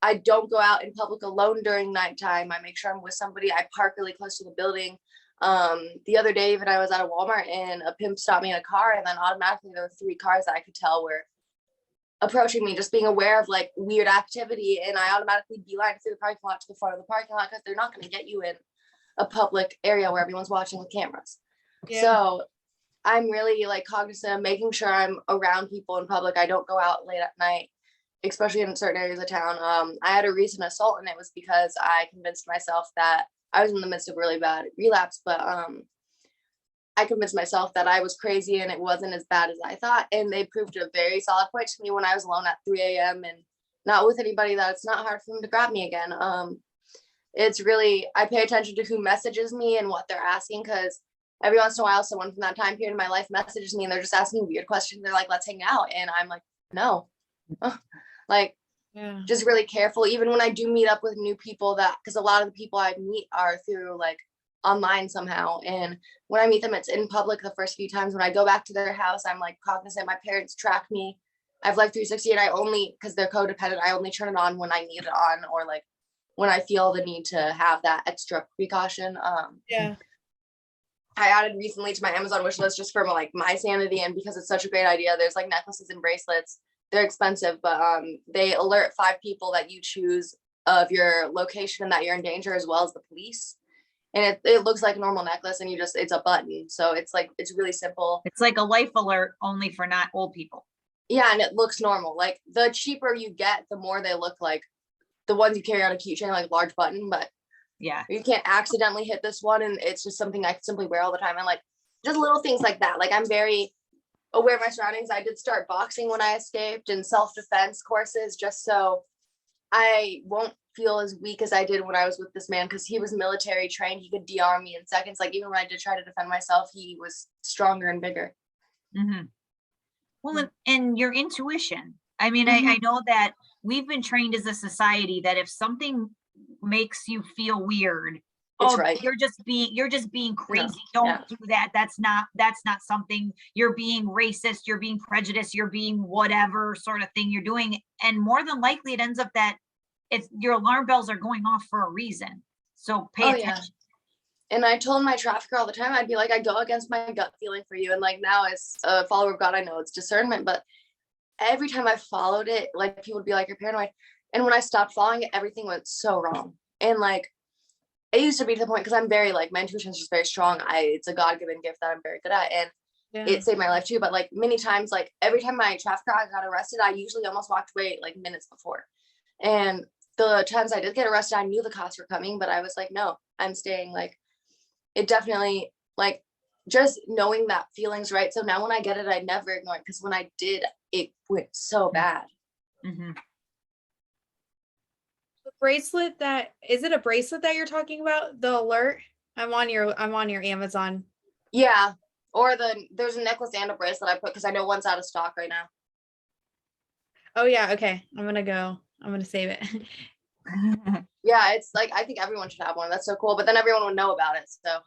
I don't go out in public alone during nighttime. I make sure I'm with somebody. I park really close to the building. The other day, even I was at a Walmart and a pimp stopped me in a car, and then automatically there were 3 cars that I could tell were approaching me, just being aware of like weird activity. And I automatically beeline through the parking lot to the front of the parking lot because they're not going to get you in a public area where everyone's watching with cameras. Yeah. So I'm really like cognizant of making sure I'm around people in public. I don't go out late at night, especially in certain areas of town. I had a recent assault, and it was because I convinced myself that I was in the midst of really bad relapse, but I convinced myself that I was crazy and it wasn't as bad as I thought. And they proved a very solid point to me when I was alone at 3 a.m. and not with anybody, that it's not hard for them to grab me again. It's really, I pay attention to who messages me and what they're asking, because every once in a while, someone from that time period in my life messages me and they're just asking weird questions. They're like, let's hang out. And I'm like, no. Like, yeah. Just really careful. Even when I do meet up with new people, that, because a lot of the people I meet are through like online somehow. And when I meet them, it's in public the first few times. When I go back to their house, I'm like cognizant. My parents track me. I have like 360, and I only, because they're codependent, I only turn it on when I need it on, or like when I feel the need to have that extra precaution. Yeah. I added recently to my Amazon wish list just for like my sanity, and because it's such a great idea. There's like necklaces and bracelets. They're expensive, but they alert 5 people that you choose of your location and that you're in danger, as well as the police. And it looks like a normal necklace, and it's a button. So it's like, it's really simple. It's like a life alert, only for not old people. Yeah, and it looks normal. Like, the cheaper you get, the more they look like the ones you carry on a keychain, like large button, but yeah, you can't accidentally hit this one, and it's just something I can simply wear all the time. And like, just little things like that. Like, I'm very aware of my surroundings. I did start boxing when I escaped, and self-defense courses, just so I won't feel as weak as I did when I was with this man, because he was military trained. He could de-arm me in seconds. Like, even when I did try to defend myself, he was stronger and bigger. Mm-hmm. Well, and your intuition. I mean, mm-hmm. I know that we've been trained as a society that if something makes you feel weird, right, you're just being crazy. Don't do that. That's not something. You're being racist, you're being prejudiced, you're being whatever sort of thing you're doing. And more than likely it ends up that it's your alarm bells are going off for a reason. So pay attention. Yeah. And I told my trafficker all the time, I'd be like, I go against my gut feeling for you. And like, now as a follower of God, I know it's discernment, but every time I followed it, like, people would be like, you're paranoid. And when I stopped following it, everything went so wrong. And like, it used to be to the point, because I'm very like, my intuition is just very strong. It's a God-given gift that I'm very good at, and it saved my life too. But like, many times, like every time my trafficker got arrested, I usually almost walked away like minutes before. And the times I did get arrested, I knew the cops were coming, but I was like, no, I'm staying. Like, it definitely, like, just knowing that feeling's right. So now when I get it, I never ignore it, because when I did, it went so bad. Mm-hmm. Bracelet, that is it a bracelet that you're talking about, the alert? I'm on your Amazon. Yeah, or there's a necklace and a bracelet I put, because I know one's out of stock right now. Oh yeah, okay, I'm gonna save it. Yeah, it's like, I think everyone should have one. That's so cool, but then everyone would know about it, so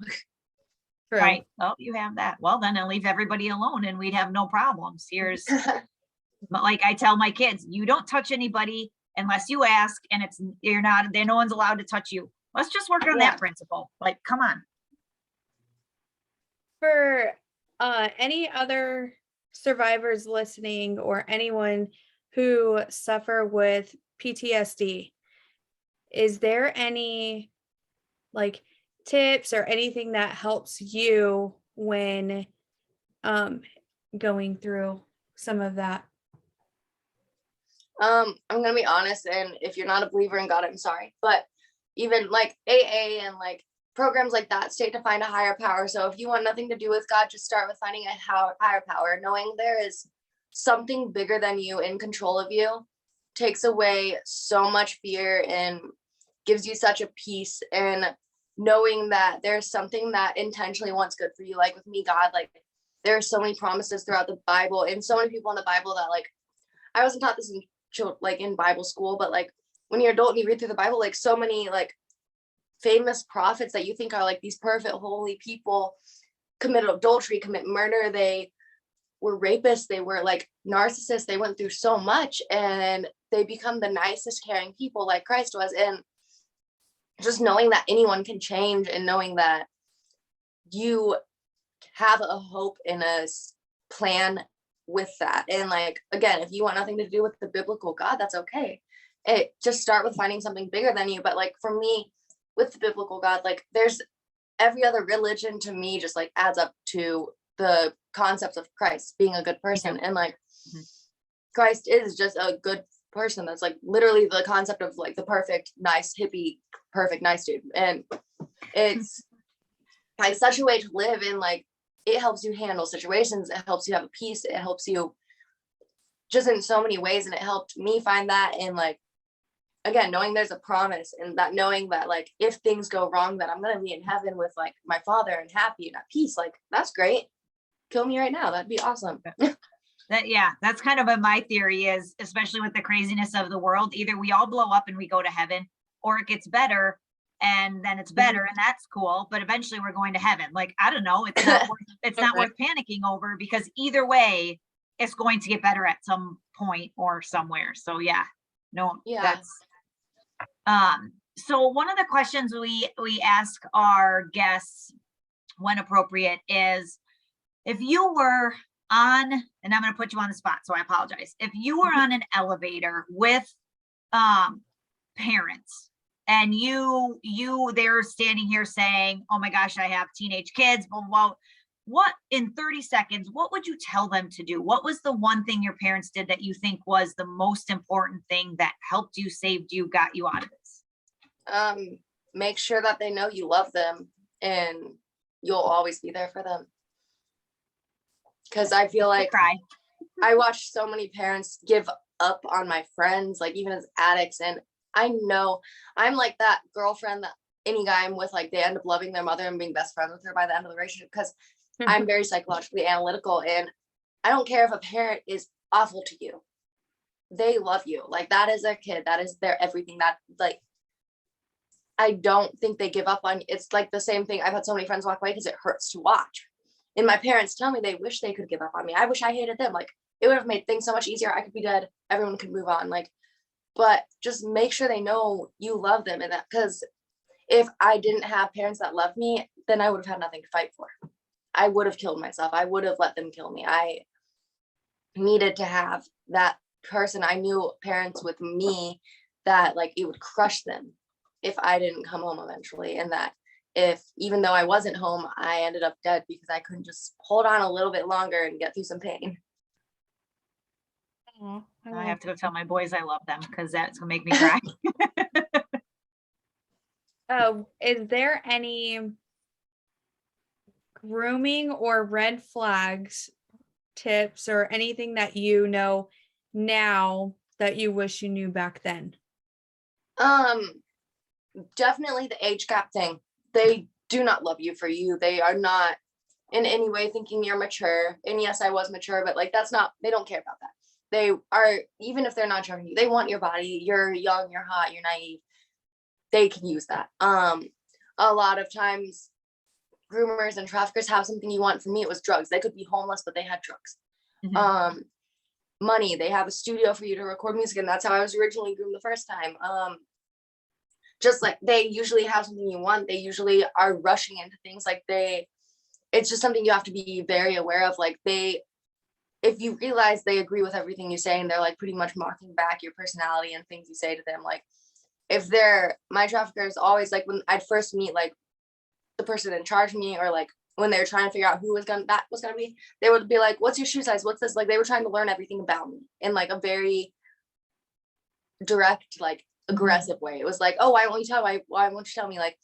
True. Right. Oh, you have that. Well, then I'll leave everybody alone and we'd have no problems. Here's but like I tell my kids, you don't touch anybody unless you ask, and no one's allowed to touch you. Let's just work on that principle. Like, come on. For any other survivors listening, or anyone who suffer with PTSD, is there any like tips or anything that helps you when going through some of that? I'm gonna be honest, and if you're not a believer in God, I'm sorry, but even like AA and like programs like that state to find a higher power. So if you want nothing to do with God, just start with finding a higher power. Knowing there is something bigger than you in control of you takes away so much fear and gives you such a peace. And knowing that there's something that intentionally wants good for you, like with me, God, like there are so many promises throughout the Bible and so many people in the Bible that, like, I wasn't taught this in Bible school, but like when you're adult and you read through the Bible, like so many like famous prophets that you think are like these perfect holy people committed adultery, commit murder, they were rapists, they were like narcissists, they went through so much and they become the nicest, caring people like Christ was. And just knowing that anyone can change and knowing that you have a hope and a plan with that. And like, again, if you want nothing to do with the biblical God, that's okay. It just start with finding something bigger than you. But like for me, with the biblical God, like there's every other religion to me just like adds up to the concept of Christ being a good person. And like Christ is just a good person. That's like literally the concept of like the perfect, nice, hippie, perfect, nice dude. And it's like such a way to live. And like it helps you handle situations, it helps you have a peace, it helps you just in so many ways. And it helped me find that. And like again, knowing there's a promise and that knowing that like if things go wrong, that I'm gonna be in heaven with like my Father and happy and at peace, like that's great. Kill me right now, that'd be awesome. That's kind of what my theory is, especially with the craziness of the world. Either we all blow up and we go to heaven, or it gets better and then it's better and that's cool, but eventually we're going to heaven. Like, I don't know, it's not worth panicking over, because either way it's going to get better at some point or somewhere. So that's so one of the questions we ask our guests when appropriate is, if you were on, and I'm going to put you on the spot, so I apologize. If you were on an elevator with parents and they're standing here saying, oh my gosh, I have teenage kids, well, what in 30 seconds, what would you tell them to do? What was the one thing your parents did that you think was the most important thing that helped you, saved you, got you out of this? Make sure that they know you love them and you'll always be there for them. Because I feel like I watched so many parents give up on my friends, like even as addicts. And I know I'm like that girlfriend that any guy I'm with, like they end up loving their mother and being best friends with her by the end of the relationship, because I'm very psychologically analytical. And I don't care if a parent is awful to you. They love you. Like that is their kid. That is their everything. That like, I don't think they give up on you. It's like the same thing. I've had so many friends walk away because it hurts to watch. And my parents tell me they wish they could give up on me. I wish I hated them. Like it would have made things so much easier. I could be dead. Everyone could move on. Like, but just make sure they know you love them. And that, because if I didn't have parents that loved me, then I would have had nothing to fight for. I would have killed myself. I would have let them kill me. I needed to have that person. I knew parents with me that like it would crush them if I didn't come home eventually. And that if, even though I wasn't home, I ended up dead because I couldn't just hold on a little bit longer and get through some pain. Oh, I have to go tell my boys I love them, because that's gonna make me cry. Is there any grooming or red flags tips or anything that you know now that you wish you knew back then? Definitely the age gap thing. They do not love you for you. They are not in any way thinking you're mature. And yes, I was mature, but like that's not, they don't care about that. They are, even if they're not charging you, they want your body. You're young, you're hot, you're naive. They can use that. A lot of times groomers and traffickers have something you want. For me, it was drugs. They could be homeless, but they had drugs. Money. They have a studio for you to record music, and that's how I was originally groomed the first time. Just like they usually have something you want. They usually are rushing into things. Like it's just something you have to be very aware of. Like if you realize they agree with everything you say and they're like pretty much mocking back your personality and things you say to them, like if my traffickers always, like when I'd first meet like the person in charge of me, or like when they were trying to figure out who that was gonna be, they would be like, what's your shoe size, what's this, like they were trying to learn everything about me in like a very direct, like aggressive way. It was like, oh, why won't you tell me, like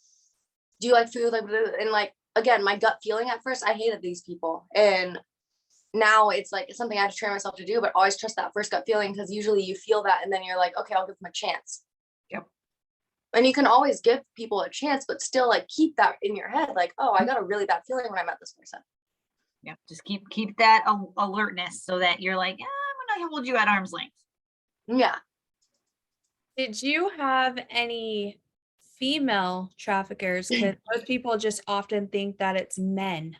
do you like food? Like, and like, again, my gut feeling at first, I hated these people. And now it's like, it's something I have to train myself to do, but always trust that first gut feeling, because usually you feel that and then you're like, okay, I'll give them a chance. Yep. And you can always give people a chance, but still like keep that in your head. Like, oh, I got a really bad feeling when I met this person. Yep. Just keep that alertness so that you're like, I'm going to hold you at arm's length. Yeah. Did you have any female traffickers? Because most people just often think that it's men.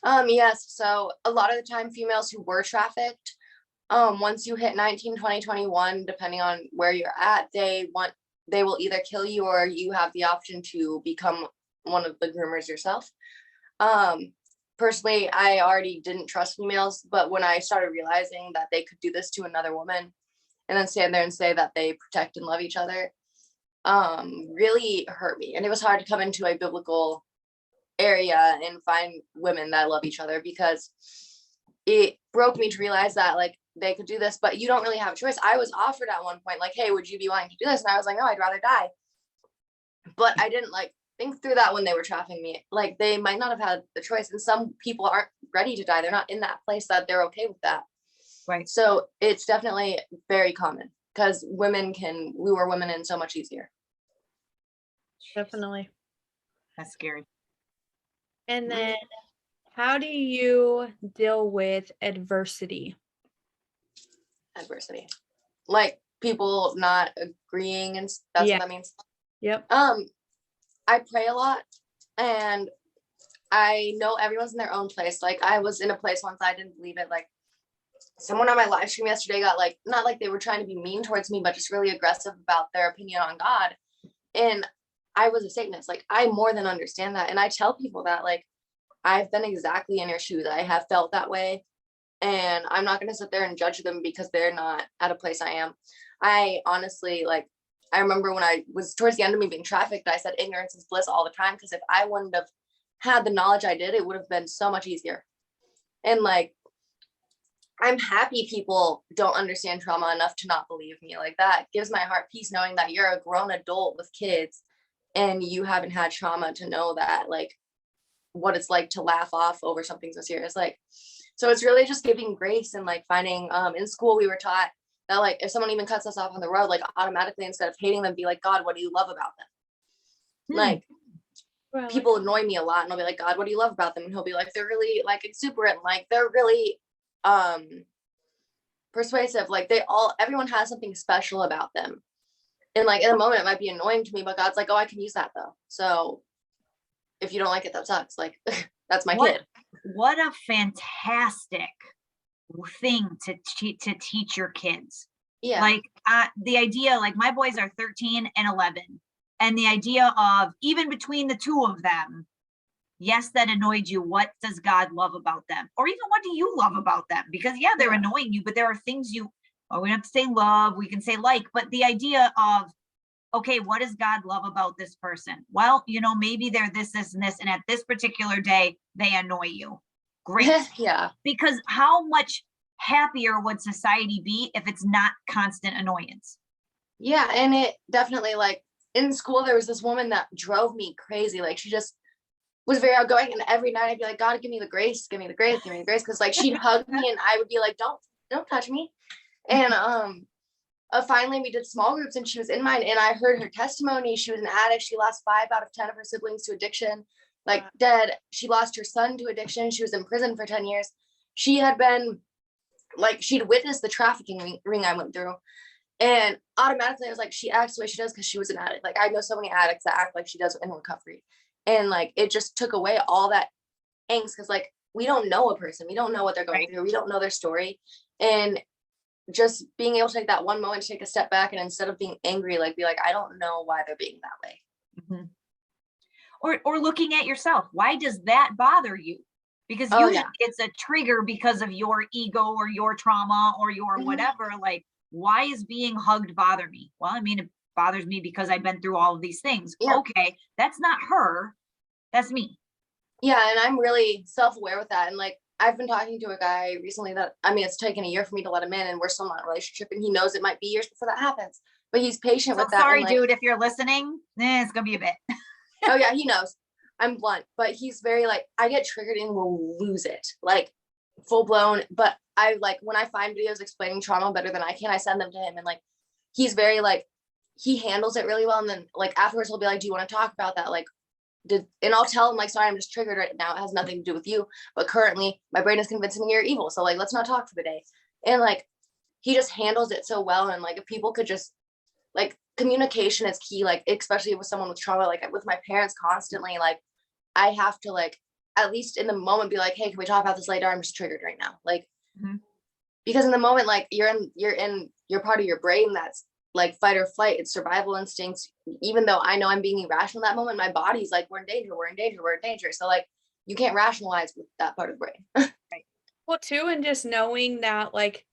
Yes. So a lot of the time, females who were trafficked, once you hit 19, 20, 21, depending on where you're at, they will either kill you or you have the option to become one of the groomers yourself. Personally, I already didn't trust females, but when I started realizing that they could do this to another woman and then stand there and say that they protect and love each other, really hurt me. And it was hard to come into a biblical area and find women that love each other, because it broke me to realize that like they could do this, but you don't really have a choice. I was offered at one point, like, hey, would you be willing to do this? And I was like, no, I'd rather die. But I didn't like think through that when they were trafficking me. Like, they might not have had the choice, and some people aren't ready to die. They're not in that place that they're okay with that. Right. So it's definitely very common, because we were women in so much easier. Definitely. That's scary. And then how do you deal with adversity? Adversity, like people not agreeing, and that's Yeah. what that means. Yep. I pray a lot, and I know everyone's in their own place. Like, I was in a place once, I didn't believe it. Like, someone on my live stream yesterday got like, not like they were trying to be mean towards me, but just really aggressive about their opinion on God. And I was a Satanist. Like, I more than understand that. And I tell people that, like, I've been exactly in your shoes. I have felt that way. And I'm not going to sit there and judge them because they're not at a place I am. I honestly, like, I remember when I was towards the end of me being trafficked, I said ignorance is bliss all the time. Because if I wouldn't have had the knowledge I did, it would have been so much easier. And like, I'm happy people don't understand trauma enough to not believe me. Like, that gives my heart peace, knowing that you're a grown adult with kids and you haven't had trauma to know that, like, what it's like to laugh off over something so serious. Like, so it's really just giving grace, and like finding, in school we were taught that like if someone even cuts us off on the road, like automatically instead of hating them, be like, God, what do you love about them? Like, people annoy me a lot, and I'll be like, God, what do you love about them? And he'll be like, they're really like exuberant, like they're really persuasive, like everyone has something special about them. And like in a moment it might be annoying to me, but God's like, oh, I can use that though. So if you don't like it, that sucks. Like, that's my kid. What a fantastic thing to teach your kids. Yeah. Like the idea, like my boys are 13 and 11. And the idea of, even between the two of them, yes, that annoyed you. What does God love about them? Or even what do you love about them? Because yeah, they're annoying you, but there are things we don't have to say love, we can say like, but the idea of, okay, what does God love about this person? Well, maybe they're this, and this, and at this particular day, they annoy you. Great. Yeah. Because how much happier would society be if it's not constant annoyance? Yeah. And it definitely, like, in school, there was this woman that drove me crazy. Like, she just was very outgoing. And every night I'd be like, God, give me the grace, give me the grace, give me the grace. Cause like she'd hug me and I would be like, don't touch me. And, finally we did small groups and she was in mine, and I heard her testimony. She was an addict. She lost 5 out of 10 of her siblings to addiction, like dead. She lost her son to addiction. She was in prison for 10 years. She had been like, she'd witnessed the trafficking ring I went through. And automatically I was like, she acts the way she does because she was an addict. Like, I know so many addicts that act like she does in recovery. And like, it just took away all that angst, because like, we don't know a person. We don't know what they're going through. We don't know their story. And just being able to take that one moment to take a step back, and instead of being angry, like, be like, I don't know why they're being that way. Mm-hmm. Or looking at yourself. Why does that bother you? Because usually it's a trigger because of your ego or your trauma or your whatever. Like, why is being hugged bother me? Well, I mean, it bothers me because I've been through all of these things. Yeah. Okay, that's not her. That's me. Yeah, and I'm really self-aware with that. And like, I've been talking to a guy recently that, I mean, it's taken a year for me to let him in, and we're still not in a relationship, and he knows it might be years before that happens, but he's patient with that. Sorry, dude, if you're listening, it's gonna be a bit. Oh yeah, he knows. I'm blunt, but he's very like, I get triggered and will lose it, like full blown. But I like when I find videos explaining trauma better than I can, I send them to him, and like he's very like, he handles it really well. And then like afterwards he'll be like, do you want to talk about that? Like, and I'll tell him like, sorry, I'm just triggered right now. It has nothing to do with you. But currently my brain is convincing me you're evil. So like, let's not talk for the day. And like, he just handles it so well. And like, if people could just like, communication is key, like, especially with someone with trauma, like with my parents constantly, like, I have to like, at least in the moment be like, hey, can we talk about this later? I'm just triggered right now. Like, because in the moment, like you're in your part of your brain that's like fight or flight, it's survival instincts. Even though I know I'm being irrational in that moment, my body's like, we're in danger, we're in danger, we're in danger. So like, you can't rationalize with that part of the brain. Well, too, and just knowing that like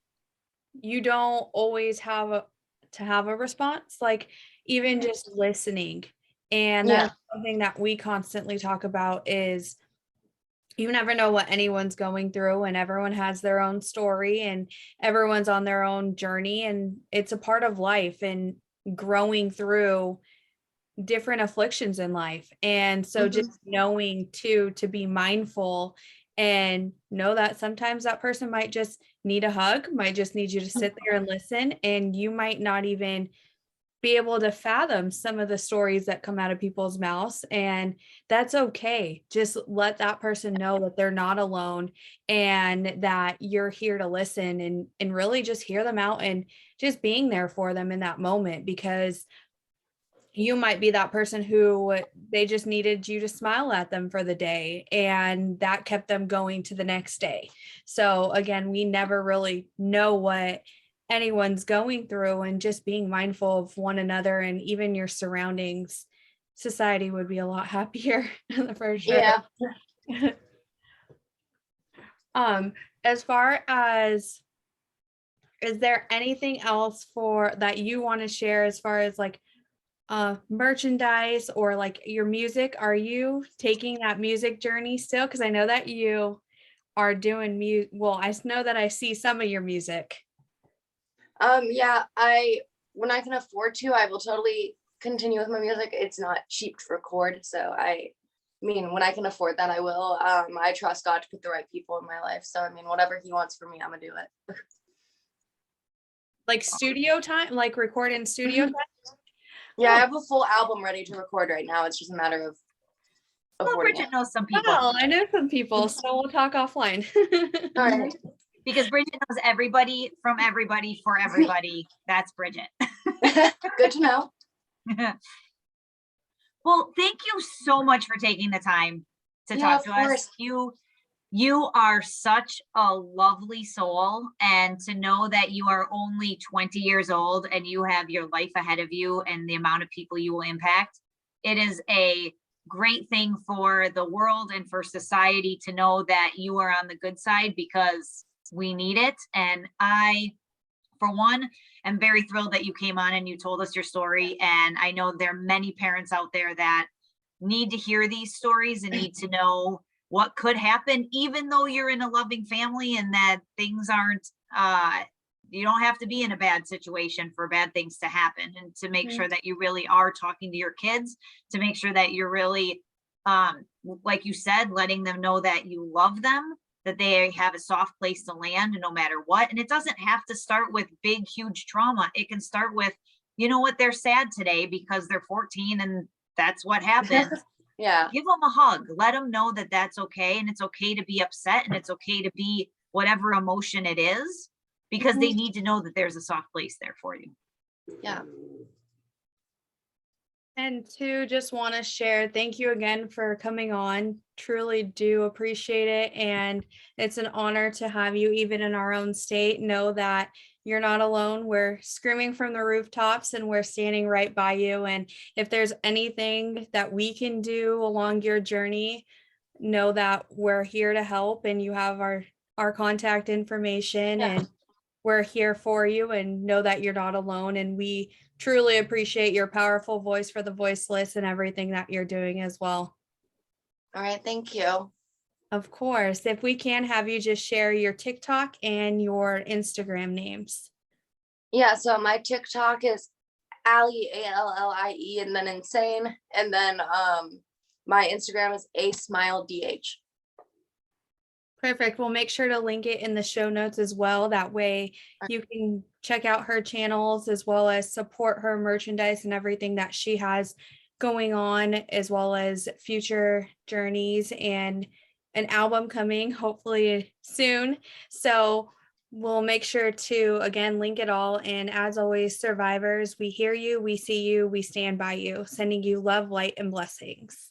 you don't always to have a response, like even just listening. And Yeah. that's something that we constantly talk about is you never know what anyone's going through, and everyone has their own story and everyone's on their own journey, and it's a part of life and growing through different afflictions in life. And so just knowing too, to be mindful and know that sometimes that person might just need a hug, might just need you to sit there and listen, and you might not even be able to fathom some of the stories that come out of people's mouths, and that's okay. Just let that person know that they're not alone and that you're here to listen and really just hear them out and just being there for them in that moment, because you might be that person who they just needed you to smile at them for the day, and that kept them going to the next day. So again, we never really know what anyone's going through, and just being mindful of one another and even your surroundings, society would be a lot happier for sure. Yeah. As far as, is there anything else for that you want to share as far as like merchandise or like your music? Are you taking that music journey still? Because I know that you are doing music. Well, I know that I see some of your music. Yeah, when I can afford to, I will totally continue with my music. It's not cheap to record, so I mean, when I can afford that, I will. I trust God to put the right people in my life, so I mean, whatever He wants for me, I'm gonna do it. Like studio time, like record in studio time? Yeah, I have a full album ready to record right now. It's just a matter of Well, affording Bridget it. knows some people. Well, I know some people, so we'll talk offline. All right. Because Bridget knows everybody from everybody for everybody. That's Bridget. Good to know. Well, thank you so much for taking the time to Yeah, talk to of course. us. You are such a lovely soul, and to know that you are only 20 years old and you have your life ahead of you and the amount of people you will impact, it is a great thing for the world and for society to know that you are on the good side, because we need it. And I, for one, am very thrilled that you came on and you told us your story. And I know there are many parents out there that need to hear these stories and need to know what could happen, even though you're in a loving family, and that things aren't, you don't have to be in a bad situation for bad things to happen. And to make sure that you really are talking to your kids, to make sure that you're really, like you said, letting them know that you love them, that they have a soft place to land no matter what. And it doesn't have to start with big, huge trauma. It can start with, you know what, they're sad today because they're 14 and that's what happened. Yeah. Give them a hug. Let them know that that's okay. And it's okay to be upset, and it's okay to be whatever emotion it is, because they need to know that there's a soft place there for you. Yeah. And to just want to share, thank you again for coming on. Truly do appreciate it. And it's an honor to have you even in our own state. Know that you're not alone. We're screaming from the rooftops and we're standing right by you. And if there's anything that we can do along your journey, know that we're here to help, and you have our contact information. Yeah. And we're here for you, and know that you're not alone. And we truly appreciate your powerful voice for the voiceless and everything that you're doing as well. All right. Thank you. Of course. If we can have you just share your TikTok and your Instagram names. Yeah. So my TikTok is Allie, ALLIE, and then insane. And then my Instagram is asmiledh. Perfect. We'll make sure to link it in the show notes as well. That way you can check out her channels as well as support her merchandise and everything that she has going on, as well as future journeys and an album coming hopefully soon. So we'll make sure to, again, link it all. And as always, survivors, we hear you, we see you, we stand by you, sending you love, light, and blessings.